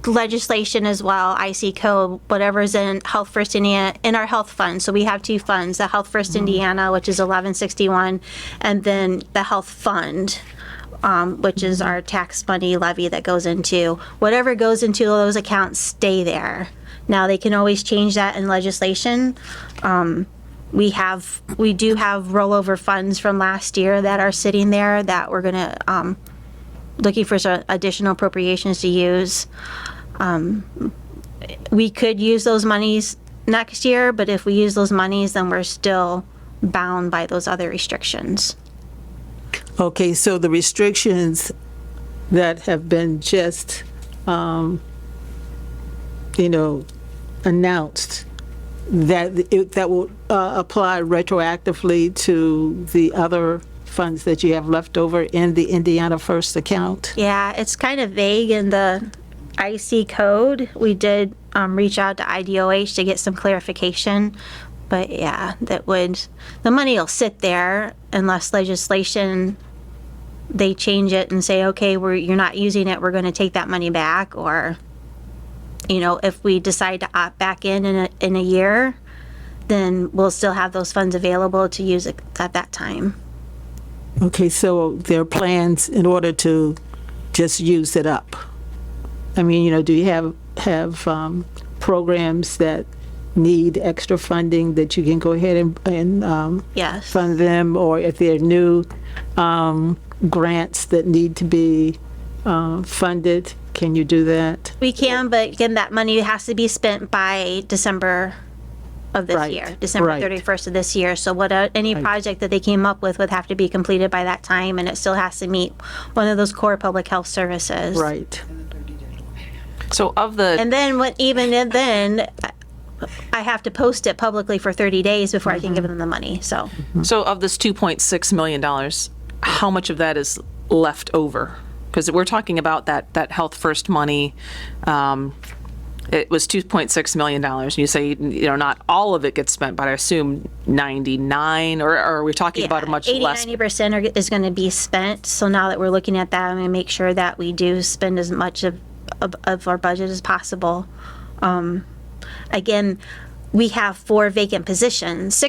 Speaker 6: legislation as well, IC code, whatever's in Health First Indiana, in our health fund. So we have two funds, the Health First Indiana, which is 1161, and then the health fund, which is our tax money levy that goes into, whatever goes into those accounts stay there. Now, they can always change that in legislation. We do have rollover funds from last year that are sitting there that we're gonna, looking for some additional appropriations to use. We could use those monies next year, but if we use those monies, then we're still bound by those other restrictions.
Speaker 5: Okay, so the restrictions that have been just, announced, that will apply retroactively to the other funds that you have left over in the Indiana First account?
Speaker 6: Yeah, it's kind of vague in the IC code. We did reach out to IDOH to get some clarification. But yeah, the money will sit there unless legislation, they change it and say, okay, you're not using it, we're going to take that money back. Or, if we decide to opt back in a year, then we'll still have those funds available to use at that time.
Speaker 5: Okay, so there are plans in order to just use it up. I mean, do you have programs that need extra funding that you can go ahead and
Speaker 6: Yes.
Speaker 5: fund them, or if there are new grants that need to be funded, can you do that?
Speaker 6: We can, but again, that money has to be spent by December of this year, December 31st of this year. So any project that they came up with would have to be completed by that time, and it still has to meet one of those core public health services.
Speaker 5: Right.
Speaker 2: So
Speaker 6: And then even then, I have to post it publicly for 30 days before I can give them the money. So
Speaker 2: of this $2.6 million, how much of that is left over? Because we're talking about that Health First money. It was $2.6 million. You say, not all of it gets spent, but I assume 99, or are we talking about a much less?
Speaker 6: 80-90% is going to be spent. So now that we're looking at that, I'm going to make sure that we do spend as much of our budget as possible. Again, we have 6 vacant positions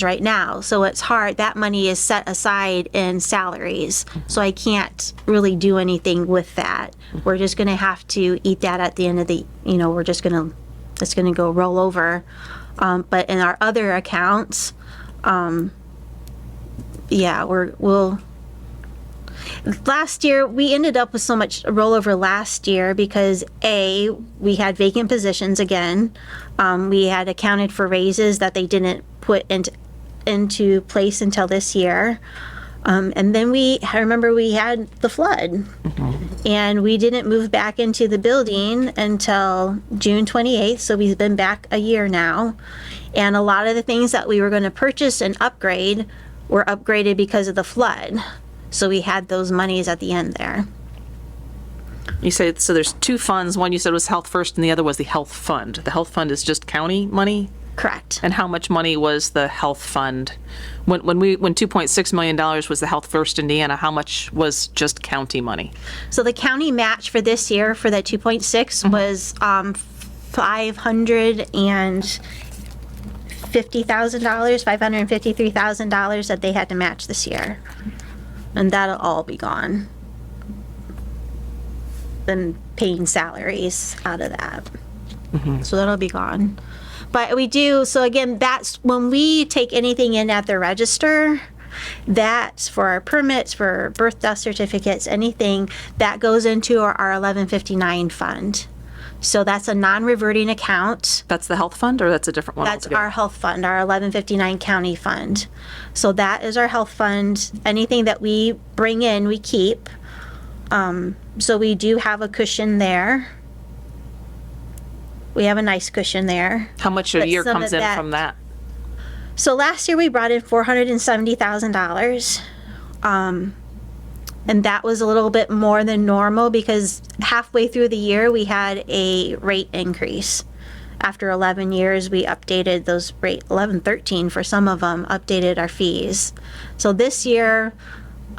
Speaker 6: right now. So it's hard. That money is set aside in salaries. So I can't really do anything with that. We're just going to have to eat that at the end of the, it's going to go roll over. But in our other accounts, last year, we ended up with so much rollover last year because we had vacant positions again. We had accounted for raises that they didn't put into place until this year. And then I remember we had the flood. And we didn't move back into the building until June 28th, so we've been back a year now. And a lot of the things that we were going to purchase and upgrade were upgraded because of the flood. So we had those monies at the end there.
Speaker 2: You say, so there's 2 funds. One you said was Health First and the other was the Health Fund. The Health Fund is just county money?
Speaker 6: Correct.
Speaker 2: And how much money was the Health Fund? When $2.6 million was the Health First Indiana, how much was just county money?
Speaker 6: So the county match for this year for that 2.6 was $553,000 that they had to match this year. And that'll all be gone. Then paying salaries out of that. So that'll be gone. But we do, so again, that's when we take anything in at the register, that's for our permits, for birth, death certificates, anything, that goes into our 1159 fund. So that's a non-reverting account.
Speaker 2: That's the Health Fund, or that's a different one?
Speaker 6: That's
Speaker 2: altogether?
Speaker 6: our health fund, our 1159 county fund. So that is our health fund. Anything that we bring in, we keep. So we do have a cushion there. We have a nice cushion there.
Speaker 2: How much a year comes in from that?
Speaker 6: So last year we brought in $470,000. And that was a little bit more than normal because halfway through the year we had a rate increase. After 11 years, we updated those 13 for some of them, updated our fees. So this year,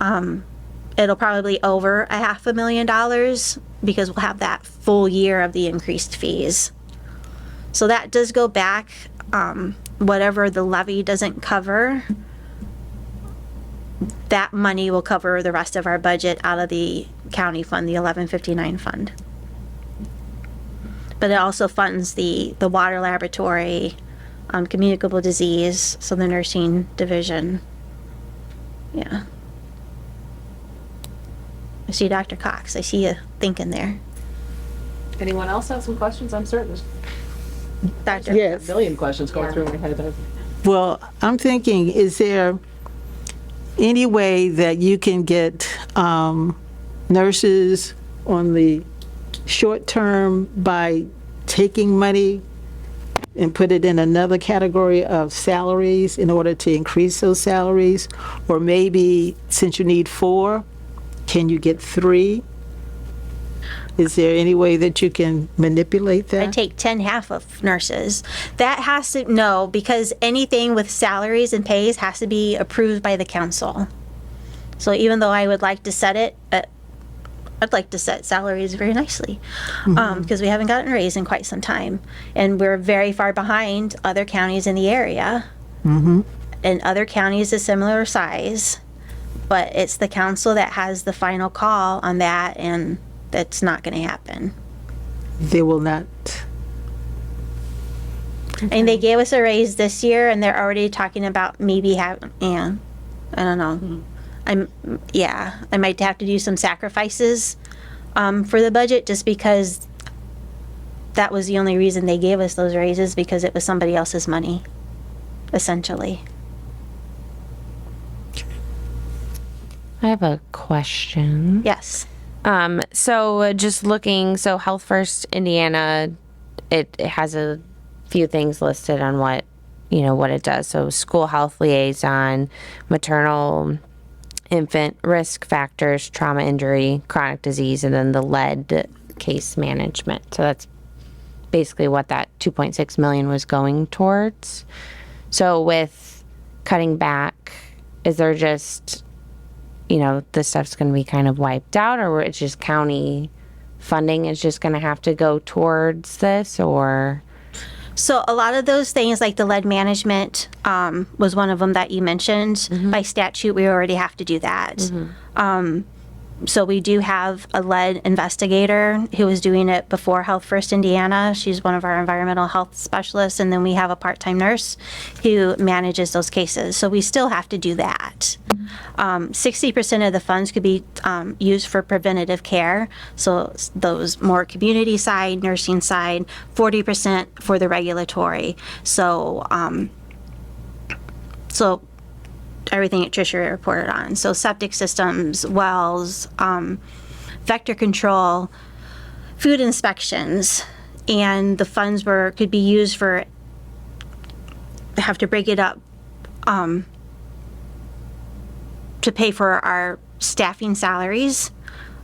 Speaker 6: it'll probably be over $500,000 because we'll have that full year of the increased fees. So that does go back, whatever the levy doesn't cover, that money will cover the rest of our budget out of the county fund, the 1159 fund. But it also funds the water laboratory, communicable disease, so the nursing division. Yeah. I see Dr. Cox. I see you thinking there.
Speaker 9: Anyone else have some questions? I'm certain there's
Speaker 6: Dr.
Speaker 5: Yes.
Speaker 9: a million questions going through my head.
Speaker 5: Well, I'm thinking, is there any way that you can get nurses on the short term by taking money and put it in another category of salaries in order to increase those salaries? Or maybe since you need 4, can you get 3? Is there any way that you can manipulate that?
Speaker 6: I take 10 half of nurses. That has to, no, because anything with salaries and pays has to be approved by the council. So even though I would like to set it, I'd like to set salaries very nicely, because we haven't gotten a raise in quite some time. And we're very far behind other counties in the area. And other counties of similar size. But it's the council that has the final call on that, and that's not going to happen.
Speaker 5: They will not.
Speaker 6: And they gave us a raise this year, and they're already talking about maybe having, I don't know. I might have to do some sacrifices for the budget, just because that was the only reason they gave us those raises, because it was somebody else's money, essentially.
Speaker 12: I have a question.
Speaker 6: Yes.
Speaker 12: So just looking, so Health First Indiana, it has a few things listed on what it does. So school health liaison, maternal infant risk factors, trauma injury, chronic disease, and then the lead case management. So that's basically what that 2.6 million was going towards. So with cutting back, is there just, this stuff's going to be kind of wiped out, or it's just county funding is just going to have to go towards this, or?
Speaker 6: So a lot of those things, like the lead management, was one of them that you mentioned. By statute, we already have to do that. So we do have a lead investigator who was doing it before Health First Indiana. She's one of our environmental health specialists. And then we have a part-time nurse who manages those cases. So we still have to do that. 60% of the funds could be used for preventative care. So those more community side, nursing side, 40% for the regulatory. So everything that Tricia reported on. So septic systems, wells, vector control, food inspections, and the funds could be used for, have to break it up to pay for our staffing salaries.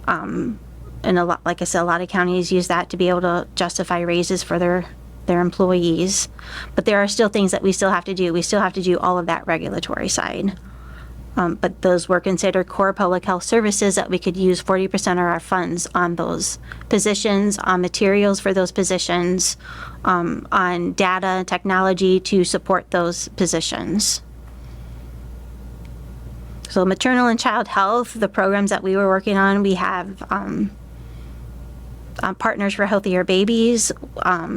Speaker 6: And like I said, a lot of counties use that to be able to justify raises for their employees. But there are still things that we still have to do. We still have to do all of that regulatory side. But those were considered core public health services that we could use 40% of our funds on those positions, on materials for those positions, on data and technology to support those positions. So maternal and child health, the programs that we were working on, we have Partners for Healthier Babies,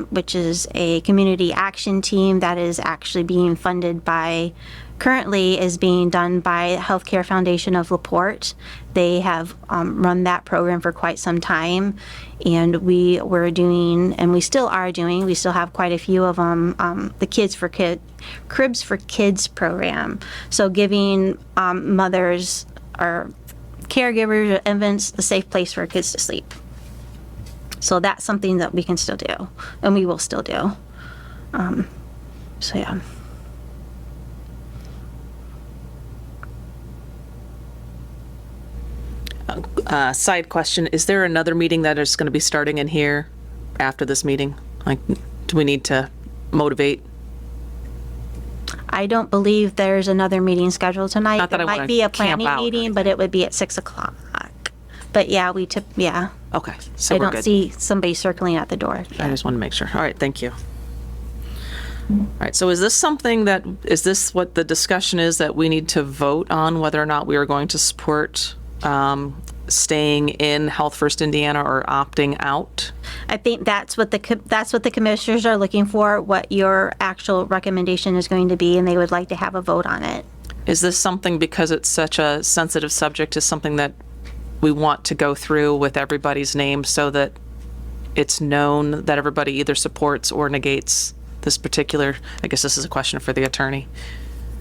Speaker 6: which is a community action team that is actually being funded by, currently is being done by Healthcare Foundation of LaPorte. They have run that program for quite some time, and we were doing, and we still are doing, we still have quite a few of them, the Cribs for Kids program. So giving mothers or caregivers or infants a safe place for kids to sleep. So that's something that we can still do, and we will still do. So yeah.
Speaker 2: Side question, is there another meeting that is going to be starting in here after this meeting? Like, do we need to motivate?
Speaker 6: I don't believe there's another meeting scheduled tonight.
Speaker 2: Not that
Speaker 6: There
Speaker 2: I
Speaker 6: might
Speaker 2: wanna
Speaker 6: be a
Speaker 2: camp
Speaker 6: planning
Speaker 2: out or
Speaker 6: meeting, but it would be at 6 o'clock. But yeah, yeah.
Speaker 2: Okay, so
Speaker 6: I
Speaker 2: we're
Speaker 6: don't
Speaker 2: good.
Speaker 6: see somebody circling at the door.
Speaker 2: I just want to make sure. All right, thank you. All right, so is this what the discussion is, that we need to vote on whether or not we are going to support staying in Health First Indiana or opting out?
Speaker 6: I think that's what the commissioners are looking for, what your actual recommendation is going to be, and they would like to have a vote on it.
Speaker 2: Is this something, because it's such a sensitive subject, is something that we want to go through with everybody's name so that it's known that everybody either supports or negates this particular, I guess this is a question for the attorney.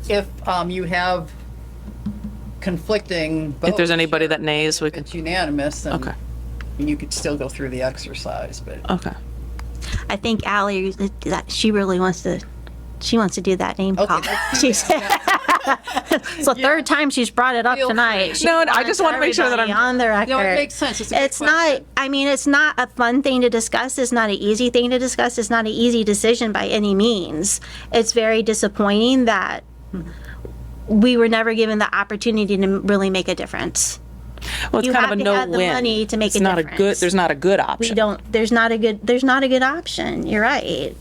Speaker 11: If you have conflicting votes,
Speaker 2: If there's anybody that nays, we could.
Speaker 11: it's unanimous, then
Speaker 2: Okay.
Speaker 11: you could still go through the exercise, but
Speaker 2: Okay.
Speaker 6: I think Allie, that she really wants to She wants to do that name call. She's it's the third time she's brought it up tonight.
Speaker 2: No, I just want to make sure that I'm
Speaker 6: on the record.
Speaker 11: No, it makes sense. It's a good
Speaker 6: It's not, I mean, it's not a fun thing to discuss. It's not an easy thing to discuss. It's not an easy decision by any means. It's very disappointing that we were never given the opportunity to really make a difference.
Speaker 2: Well, it's
Speaker 6: You
Speaker 2: kind of
Speaker 6: have
Speaker 2: a
Speaker 6: to have the
Speaker 2: no-win.
Speaker 6: money to make
Speaker 2: It's
Speaker 6: a
Speaker 2: not
Speaker 6: difference.
Speaker 2: there's not a good option.
Speaker 6: There's not a good option. You're right.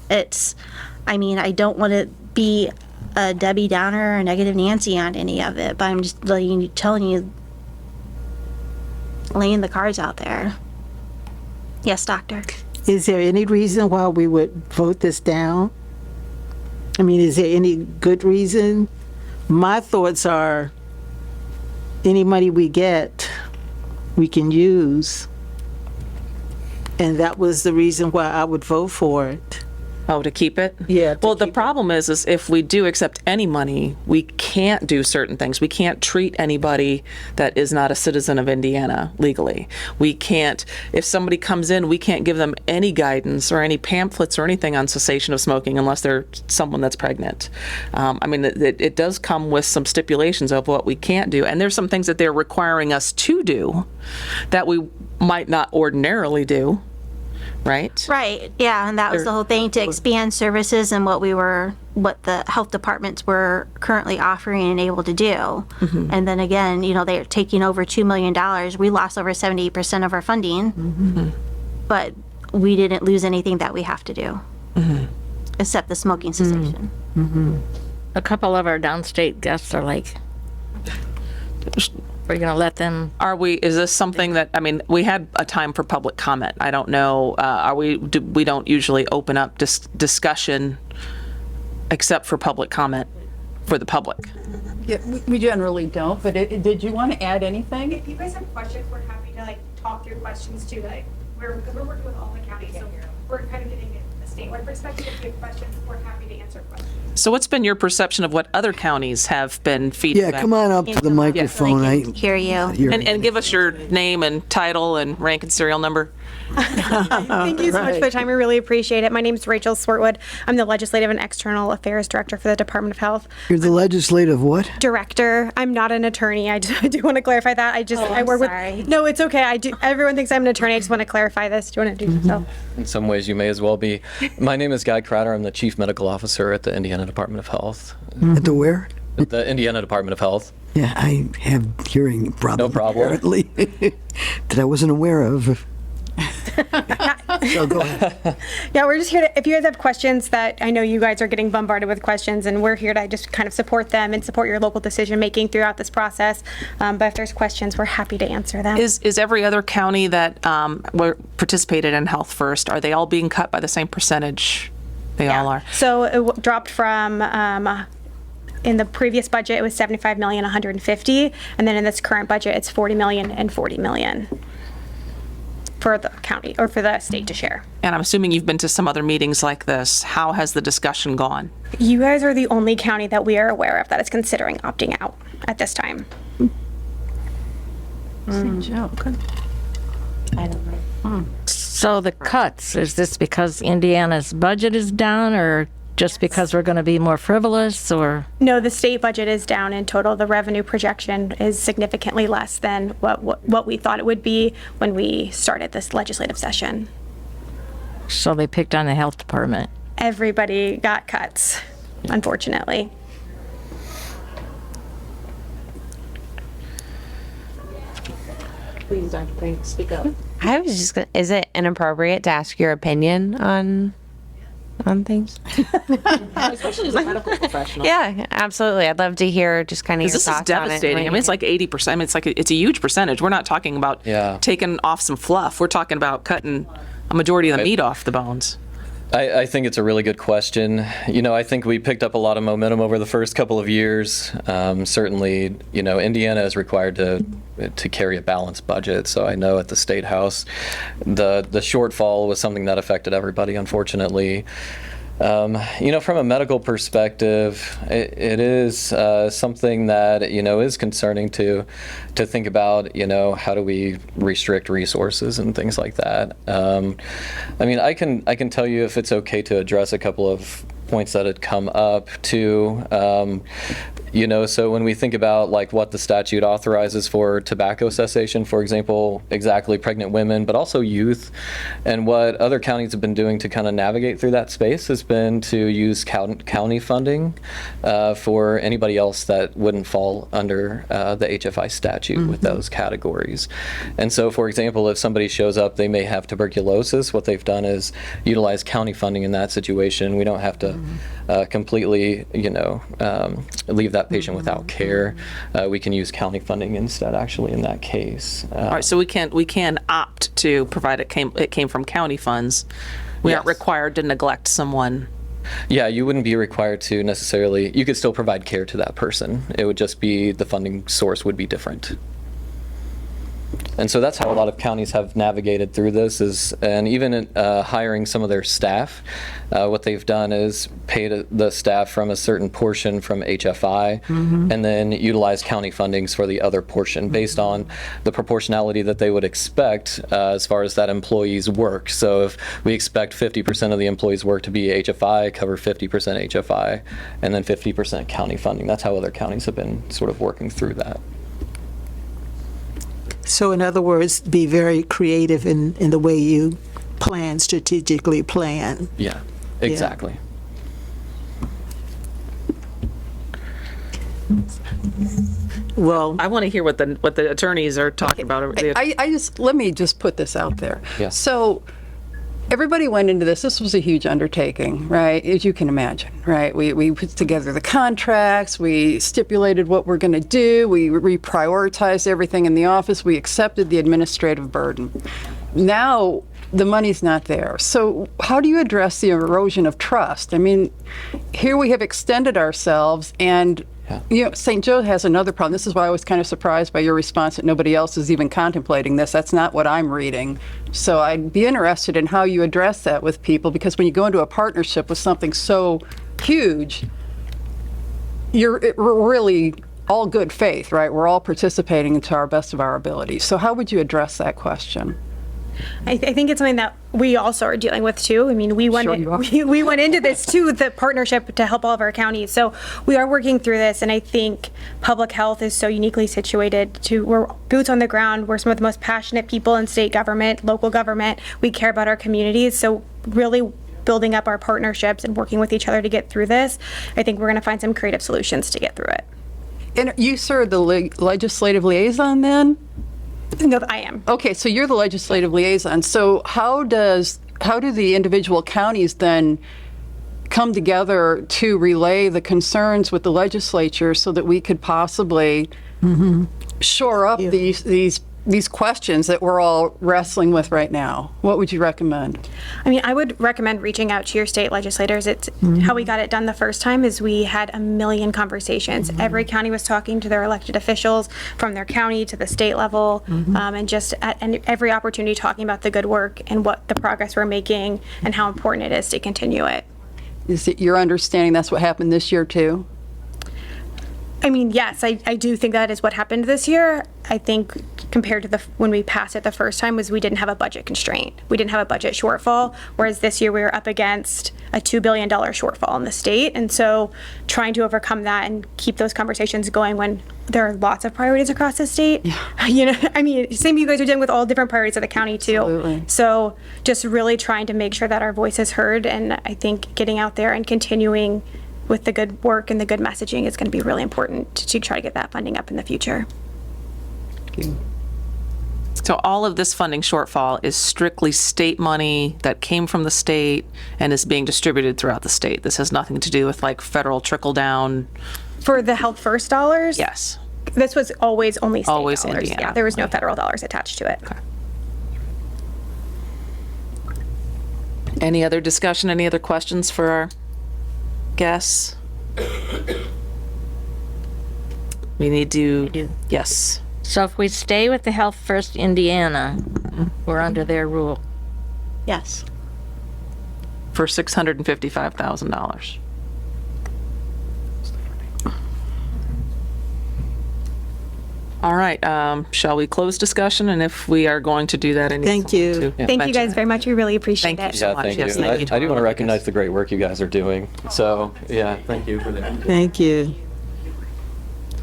Speaker 6: I mean, I don't want to be a Debbie Downer or negative Nancy on any of it, but I'm just telling you, laying the cards out there. Yes, doctor.
Speaker 5: Is there any reason why we would vote this down? I mean, is there any good reason? My thoughts are any money we get, we can use. And that was the reason why I would vote for it.
Speaker 2: Oh, to keep it?
Speaker 5: Yeah, to
Speaker 2: Well, the problem is if we do accept any money, we can't do certain things. We can't treat anybody that is not a citizen of Indiana legally. We can't, if somebody comes in, we can't give them any guidance or any pamphlets or anything on cessation of smoking unless they're someone that's pregnant. I mean, it does come with some stipulations of what we can't do. And there's some things that they're requiring us to do that we might not ordinarily do. Right?
Speaker 6: Right, yeah, and that was the whole thing, to expand services and what the health departments were currently offering and able to do. And then again, they're taking over $2 million. We lost over 70% of our funding, but we didn't lose anything that we have to do, except the smoking cessation.
Speaker 4: A couple of our downstate guests are like, we're going to let them.
Speaker 2: Is this something that, I mean, we had a time for public comment. I don't know, we don't usually open up discussion except for public comment for the public.
Speaker 11: Yeah, we generally don't, but did you want to add anything?
Speaker 13: If you guys have questions, we're happy to talk through questions too. We're working with all the counties, so we're kind of getting a statewide perspective. If you have questions, we're happy to answer questions.
Speaker 2: So what's been your perception of what other counties have been feeding
Speaker 7: Yeah,
Speaker 2: back?
Speaker 7: come on up to the microphone.
Speaker 6: I can hear you.
Speaker 2: And give us your name and title and rank and serial number.
Speaker 13: Thank you so much for the time. We really appreciate it. My name is Rachel Swartwood. I'm the Legislative and External Affairs Director for the Department of Health.
Speaker 7: You're the legislative what?
Speaker 13: Director. I'm not an attorney. I do want to clarify that. I work with. No, it's okay. I do. Everyone thinks I'm an attorney. I just want to clarify this. Do you want to do so?
Speaker 14: In some ways, you may as well be. My name is Guy Crowder. I'm the Chief Medical Officer at the Indiana Department of Health.
Speaker 7: At the where?
Speaker 14: The Indiana Department of Health.
Speaker 7: Yeah, I have hearing problems.
Speaker 14: No problem.
Speaker 7: Apparently, that I wasn't aware of. So go ahead.
Speaker 13: Yeah, we're just here to, if you guys have questions that I know you guys are getting bombarded with questions, and we're here to just kind of support them and support your local decision making throughout this process. But if there's questions, we're happy to answer them.
Speaker 2: Is every other county that participated in Health First, are they all being cut by the same percentage? They all are.
Speaker 13: So it dropped from, in the previous budget, it was 75 million, 150, and then in this current budget, it's 40 million and 40 million for the county, or for the state to share.
Speaker 2: And I'm assuming you've been to some other meetings like this. How has the discussion gone?
Speaker 13: You guys are the only county that we are aware of that is considering opting out at this time.
Speaker 11: Joke.
Speaker 6: I don't know.
Speaker 4: So the cuts, is this because Indiana's budget is down, or just because we're going to be more frivolous, or?
Speaker 13: No, the state budget is down in total. The revenue projection is significantly less than what we thought it would be when we started this legislative session.
Speaker 4: So they picked on the health department.
Speaker 13: Everybody got cuts, unfortunately.
Speaker 9: Please, Dr. Pink, speak up.
Speaker 12: I was just gonna, is it inappropriate to ask your opinion on things?
Speaker 2: Especially as a medical professional.
Speaker 12: Yeah, absolutely. I'd love to hear just kind of your
Speaker 2: This is
Speaker 12: thoughts on it.
Speaker 2: devastating. I mean, it's like 80%. I mean, it's a huge percentage. We're not talking about taking off some fluff. We're talking about cutting a majority of the meat off the bones.
Speaker 14: I think it's a really good question. You know, I think we picked up a lot of momentum over the first couple of years. Certainly, you know, Indiana is required to carry a balanced budget. So I know at the State House, the shortfall was something that affected everybody, unfortunately. You know, from a medical perspective, it is something that, you know, is concerning to think about, you know, how do we restrict resources and things like that. I mean, I can tell you if it's okay to address a couple of points that had come up too. So when we think about like what the statute authorizes for tobacco cessation, for example, exactly pregnant women, but also youth, and what other counties have been doing to kind of navigate through that space has been to use county funding for anybody else that wouldn't fall under the HFI statute with those categories. And so, for example, if somebody shows up, they may have tuberculosis. What they've done is utilize county funding in that situation. We don't have to completely, leave that patient without care. We can use county funding instead, actually, in that case.
Speaker 2: All right, so we can opt to provide it came from county funds. We aren't required to neglect someone.
Speaker 14: Yeah, you wouldn't be required to necessarily. You could still provide care to that person. It would just be the funding source would be different. And so that's how a lot of counties have navigated through this and even in, hiring some of their staff, what they've done is pay the staff from a certain portion from HFI and then utilize county fundings for the other portion based on the proportionality that they would expect as far as that employee's work. So if we expect 50% of the employee's work to be HFI, cover 50% HFI, and then 50% county funding. That's how other counties have been sort of working through that.
Speaker 5: So in other words, be very creative in the way you strategically plan.
Speaker 14: Yeah, exactly.
Speaker 5: Well,
Speaker 2: I want to hear what the attorneys are talking about.
Speaker 11: Let me just put this out there.
Speaker 14: Yeah.
Speaker 11: So everybody went into this. This was a huge undertaking, right? As you can imagine, right? We put together the contracts. We stipulated what we're going to do. We reprioritized everything in the office. We accepted the administrative burden. Now the money's not there. So how do you address the erosion of trust? I mean, here we have extended ourselves and St. Joe has another problem. This is why I was kind of surprised by your response that nobody else is even contemplating this. That's not what I'm reading. So I'd be interested in how you address that with people, because when you go into a partnership with something so huge, we're really all good faith, right? We're all participating to our best of our ability. So how would you address that question?
Speaker 13: I think it's something that we also are dealing with too. I mean, we went we went into this too with the partnership to help all of our counties. So we are working through this, and I think public health is so uniquely situated we're boots on the ground. We're some of the most passionate people in state government, local government. We care about our communities. So really building up our partnerships and working with each other to get through this, I think we're going to find some creative solutions to get through it.
Speaker 11: And you serve the legislative liaison then?
Speaker 13: No, I am.
Speaker 11: Okay, so you're the legislative liaison. So how do the individual counties then come together to relay the concerns with the legislature so that we could possibly shore up these questions that we're all wrestling with right now? What would you recommend?
Speaker 13: I mean, I would recommend reaching out to your state legislators. It's how we got it done the first time is we had a million conversations. Every county was talking to their elected officials from their county to the state level, and just at every opportunity talking about the good work and what the progress we're making and how important it is to continue it.
Speaker 11: Is it your understanding that's what happened this year too?
Speaker 13: I mean, yes, I do think that is what happened this year. I think compared to when we passed it the first time was we didn't have a budget constraint. We didn't have a budget shortfall, whereas this year we were up against a $2 billion shortfall in the state. And so trying to overcome that and keep those conversations going when there are lots of priorities across the state. I mean, same you guys are dealing with all different priorities of the county too.
Speaker 11: Absolutely.
Speaker 13: So just really trying to make sure that our voice is heard, and I think getting out there and continuing with the good work and the good messaging is going to be really important to try to get that funding up in the future.
Speaker 2: So all of this funding shortfall is strictly state money that came from the state and is being distributed throughout the state. This has nothing to do with like federal trickle down.
Speaker 13: For the Health First dollars?
Speaker 2: Yes.
Speaker 13: This was always only state
Speaker 2: Always
Speaker 13: dollars.
Speaker 2: Indiana.
Speaker 13: Yeah, there was no federal dollars attached to it.
Speaker 2: Okay. Any other discussion, any other questions for our guests? We need to, yes.
Speaker 4: So if we stay with the Health First Indiana, we're under their rule.
Speaker 6: Yes.
Speaker 2: For $655,000. All right, shall we close discussion? And if we are going to do that, I need
Speaker 5: Thank
Speaker 2: someone
Speaker 5: you.
Speaker 2: to
Speaker 13: Thank you
Speaker 2: mention
Speaker 13: guys
Speaker 2: it.
Speaker 13: very much. We really appreciate
Speaker 2: Thank
Speaker 13: it.
Speaker 2: you so
Speaker 14: Yeah,
Speaker 2: much.
Speaker 14: thank
Speaker 2: Yes,
Speaker 14: you.
Speaker 2: thank you to
Speaker 14: I do
Speaker 2: our
Speaker 14: want to
Speaker 2: guests.
Speaker 14: recognize the great work you guys are doing. So, yeah, thank you for that.
Speaker 5: Thank you.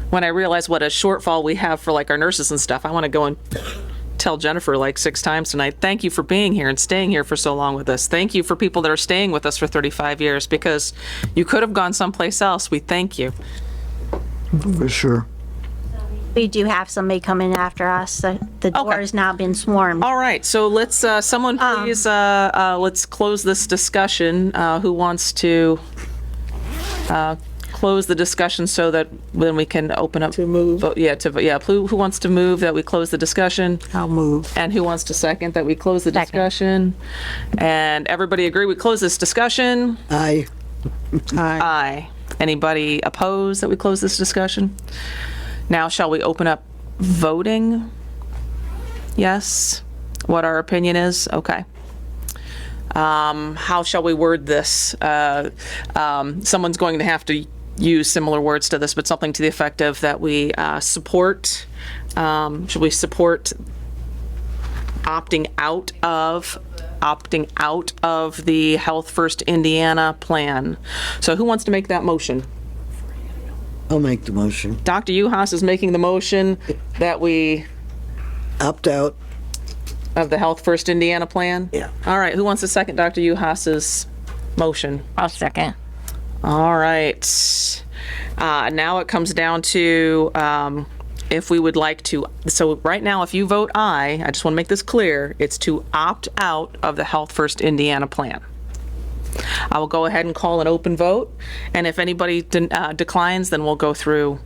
Speaker 2: When I realize what a shortfall we have for like our nurses and stuff, I want to go and tell Jennifer like 6 times tonight, thank you for being here and staying here for so long with us. Thank you for people that are staying with us for 35 years, because you could have gone someplace else. We thank you.
Speaker 7: For sure.
Speaker 6: We do have somebody coming after us. The door has now been swarmed.
Speaker 2: All right, so let's, someone please, let's close this discussion. Who wants to close the discussion so that then we can open up?
Speaker 5: To move.
Speaker 2: Who wants to move that we close the discussion?
Speaker 5: I'll move.
Speaker 2: And who wants to second that we close the discussion? And everybody agree we close this discussion?
Speaker 7: Aye.
Speaker 2: Aye. Anybody oppose that we close this discussion? Now, shall we open up voting? Yes? What our opinion is? Okay. How shall we word this? Someone's going to have to use similar words to this, but something to the effect of that we support, should we support opting out of the Health First Indiana plan? So who wants to make that motion?
Speaker 7: I'll make the motion.
Speaker 2: Dr. Uhas is making the motion that we
Speaker 7: Opt out.
Speaker 2: of the Health First Indiana plan?
Speaker 7: Yeah.
Speaker 2: All right, who wants to second Dr. Uhas's motion?
Speaker 4: I'll second.
Speaker 2: All right. Now it comes down to if we would like to, so right now, if you vote aye, I just want to make this clear, it's to opt out of the Health First Indiana plan. I will go ahead and call an open vote, and if anybody declines, then we'll go through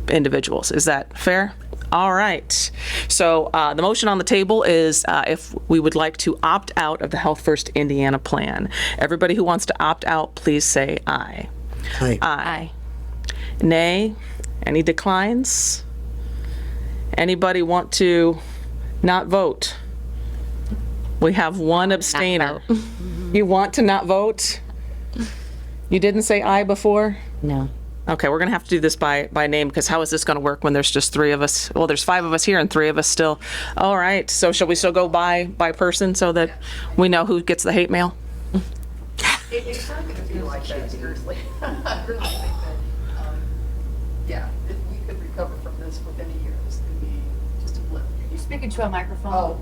Speaker 2: individuals. Is that fair? All right. So the motion on the table is if we would like to opt out of the Health First Indiana plan. Everybody who wants to opt out, please say aye.
Speaker 7: Aye.
Speaker 2: Aye. Nay? Any declines? Anybody want to not vote? We have one abstainer. You want to not vote? You didn't say aye before?
Speaker 12: No.
Speaker 2: Okay, we're going to have to do this by name, because how is this going to work when there's just 3 of us? Well, there's 5 of us here and 3 of us still. All right, so shall we still go by person so that we know who gets the hate mail?
Speaker 11: It's not going to be like that, seriously. I really think that, yeah, if we could recover from this within a year, this could be just a blip.
Speaker 15: You're speaking to a microphone.
Speaker 11: Oh,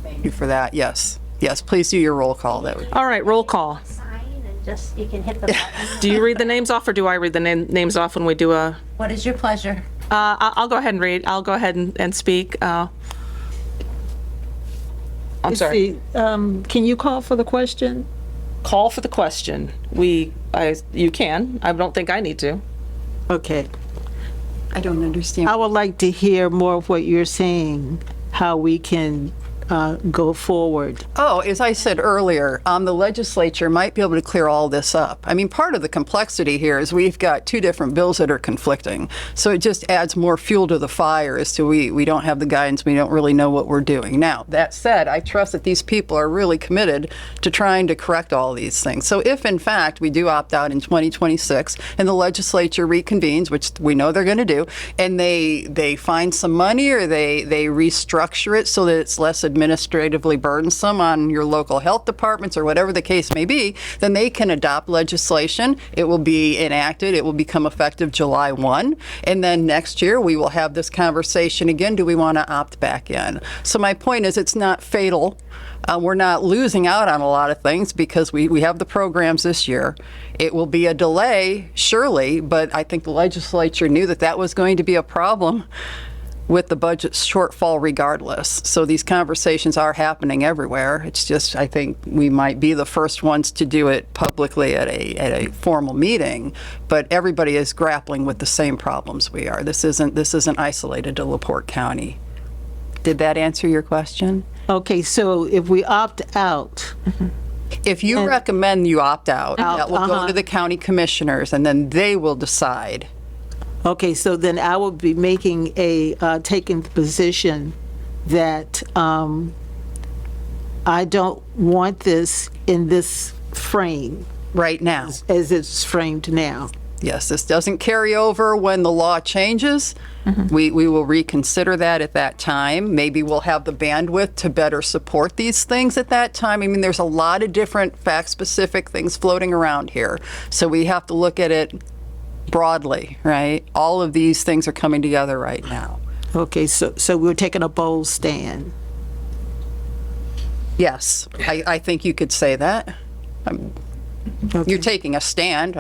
Speaker 11: thank you for that, yes. Yes, please do your roll call. That would.
Speaker 2: All right, roll call.
Speaker 6: Sign and just, you can hit the button.
Speaker 2: Do you read the names off, or do I read the names off when we do a...
Speaker 15: What is your pleasure?
Speaker 2: I'll go ahead and read. I'll go ahead and speak. I'm sorry.
Speaker 5: Can you call for the question?
Speaker 2: Call for the question. You can. I don't think I need to.
Speaker 5: Okay.
Speaker 11: I don't understand.
Speaker 5: I would like to hear more of what you're saying, how we can go forward.
Speaker 11: Oh, as I said earlier, the legislature might be able to clear all this up. I mean, part of the complexity here is we've got 2 different bills that are conflicting. So it just adds more fuel to the fire as to we don't have the guidance, we don't really know what we're doing. Now, that said, I trust that these people are really committed to trying to correct all these things. So if, in fact, we do opt out in 2026 and the legislature reconvenes, which we know they're going to do, and they find some money or they restructure it so that it's less administratively burdensome on your local health departments or whatever the case may be, then they can adopt legislation. It will be enacted. It will become effective July 1. And then next year we will have this conversation again. Do we want to opt back in? So my point is it's not fatal. We're not losing out on a lot of things because we have the programs this year. It will be a delay, surely, but I think the legislature knew that that was going to be a problem with the budget shortfall regardless. So these conversations are happening everywhere. It's just, I think we might be the first ones to do it publicly at a formal meeting, but everybody is grappling with the same problems we are. This isn't isolated to LaPorte County. Did that answer your question?
Speaker 5: Okay, so if we opt out,
Speaker 11: if you recommend you opt out, that will go to the county commissioners and then they will decide.
Speaker 5: Okay, so then I will be making taking the position that I don't want this in this frame.
Speaker 11: Right now.
Speaker 5: As it's framed now.
Speaker 11: yes, this doesn't carry over when the law changes. We will reconsider that at that time. Maybe we'll have the bandwidth to better support these things at that time. I mean, there's a lot of different fact-specific things floating around here. So we have to look at it broadly, right? All of these things are coming together right now.
Speaker 5: Okay, so we're taking a bold stand.
Speaker 11: Yes, I think you could say that. You're taking a stand.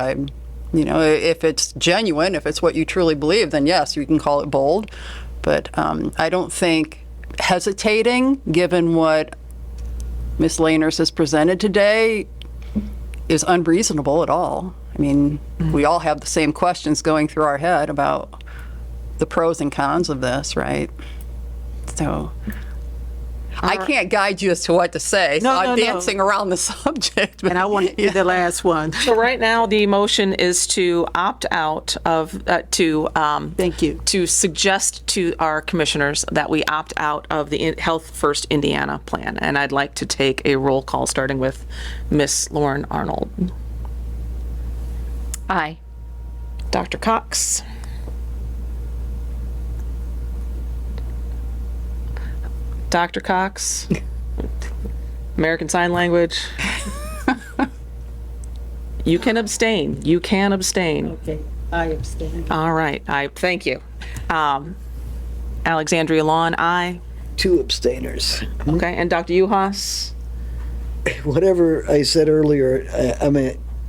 Speaker 11: If it's genuine, if it's what you truly believe, then yes, you can call it bold. But I don't think hesitating, given what Ms. Laners has presented today, is unreasonable at all. I mean, we all have the same questions going through our head about the pros and cons of this, right? So I can't guide you as to what to say, so I'm dancing around the subject.
Speaker 5: And I want to hear the last one.
Speaker 2: So right now, the motion is to opt out of,
Speaker 5: Thank you.
Speaker 2: to suggest to our commissioners that we opt out of the Health First Indiana plan. And I'd like to take a roll call, starting with Miss Lauren Arnold.
Speaker 4: Aye.
Speaker 2: Dr. Cox. Dr. Cox. American Sign Language. You can abstain. You can abstain.
Speaker 5: Okay, I abstain.
Speaker 2: All right. Thank you. Alexandria Lawn, aye.
Speaker 7: 2 abstainers.
Speaker 2: Okay, and Dr. Uhas?
Speaker 7: Whatever I said earlier,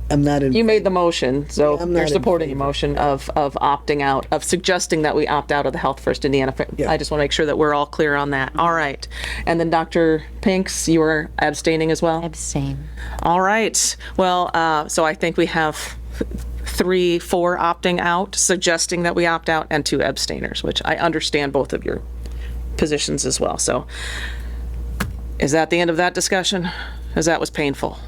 Speaker 7: I'm not in.
Speaker 2: You made the motion, so
Speaker 7: I'm not
Speaker 2: you're
Speaker 7: in
Speaker 2: supporting the
Speaker 7: favor.
Speaker 2: motion of opting out, of suggesting that we opt out of the Health First Indiana.
Speaker 7: Yeah.
Speaker 2: I just want to make sure that we're all clear on that. All right. And then Dr. Pinks, you are abstaining as well?
Speaker 3: Abstain.
Speaker 2: All right. Well, so I think we have 4 opting out, suggesting that we opt out, and 2 abstainers, which I understand both of your positions as well. So is that the end of that discussion? Because that was painful.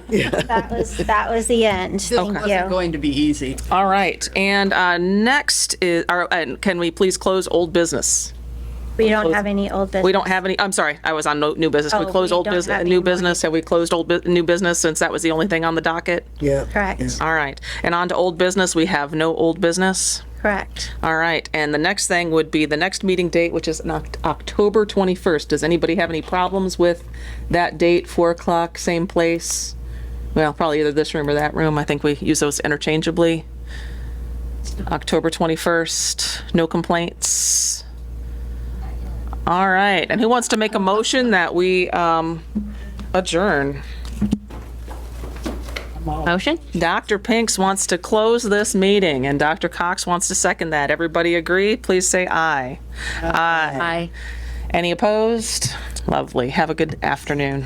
Speaker 6: That was the end.
Speaker 11: This
Speaker 6: Thank
Speaker 11: wasn't
Speaker 6: you.
Speaker 11: going to be easy.
Speaker 2: All right. And next is, and can we please close old business?
Speaker 6: We don't have any old business.
Speaker 2: We don't have any, I'm sorry, I was on new business. Can we
Speaker 6: Oh,
Speaker 2: close
Speaker 6: we
Speaker 2: old
Speaker 6: don't
Speaker 2: business,
Speaker 6: have
Speaker 2: new
Speaker 6: any more.
Speaker 2: business? Have we closed new business since that was the only thing on the docket?
Speaker 7: Yeah.
Speaker 6: Correct.
Speaker 2: All right. And on to old business, we have no old business.
Speaker 6: Correct.
Speaker 2: All right. And the next thing would be the next meeting date, which is October 21st. Does anybody have any problems with that date, 4 o'clock, same place? Well, probably either this room or that room. I think we use those interchangeably. October 21st, no complaints. All right. And who wants to make a motion that we adjourn?
Speaker 3: Motion?
Speaker 2: Dr. Pinks wants to close this meeting, and Dr. Cox wants to second that. Everybody agree? Please say aye. Aye.
Speaker 4: Aye.
Speaker 2: Any opposed? Lovely. Have a good afternoon.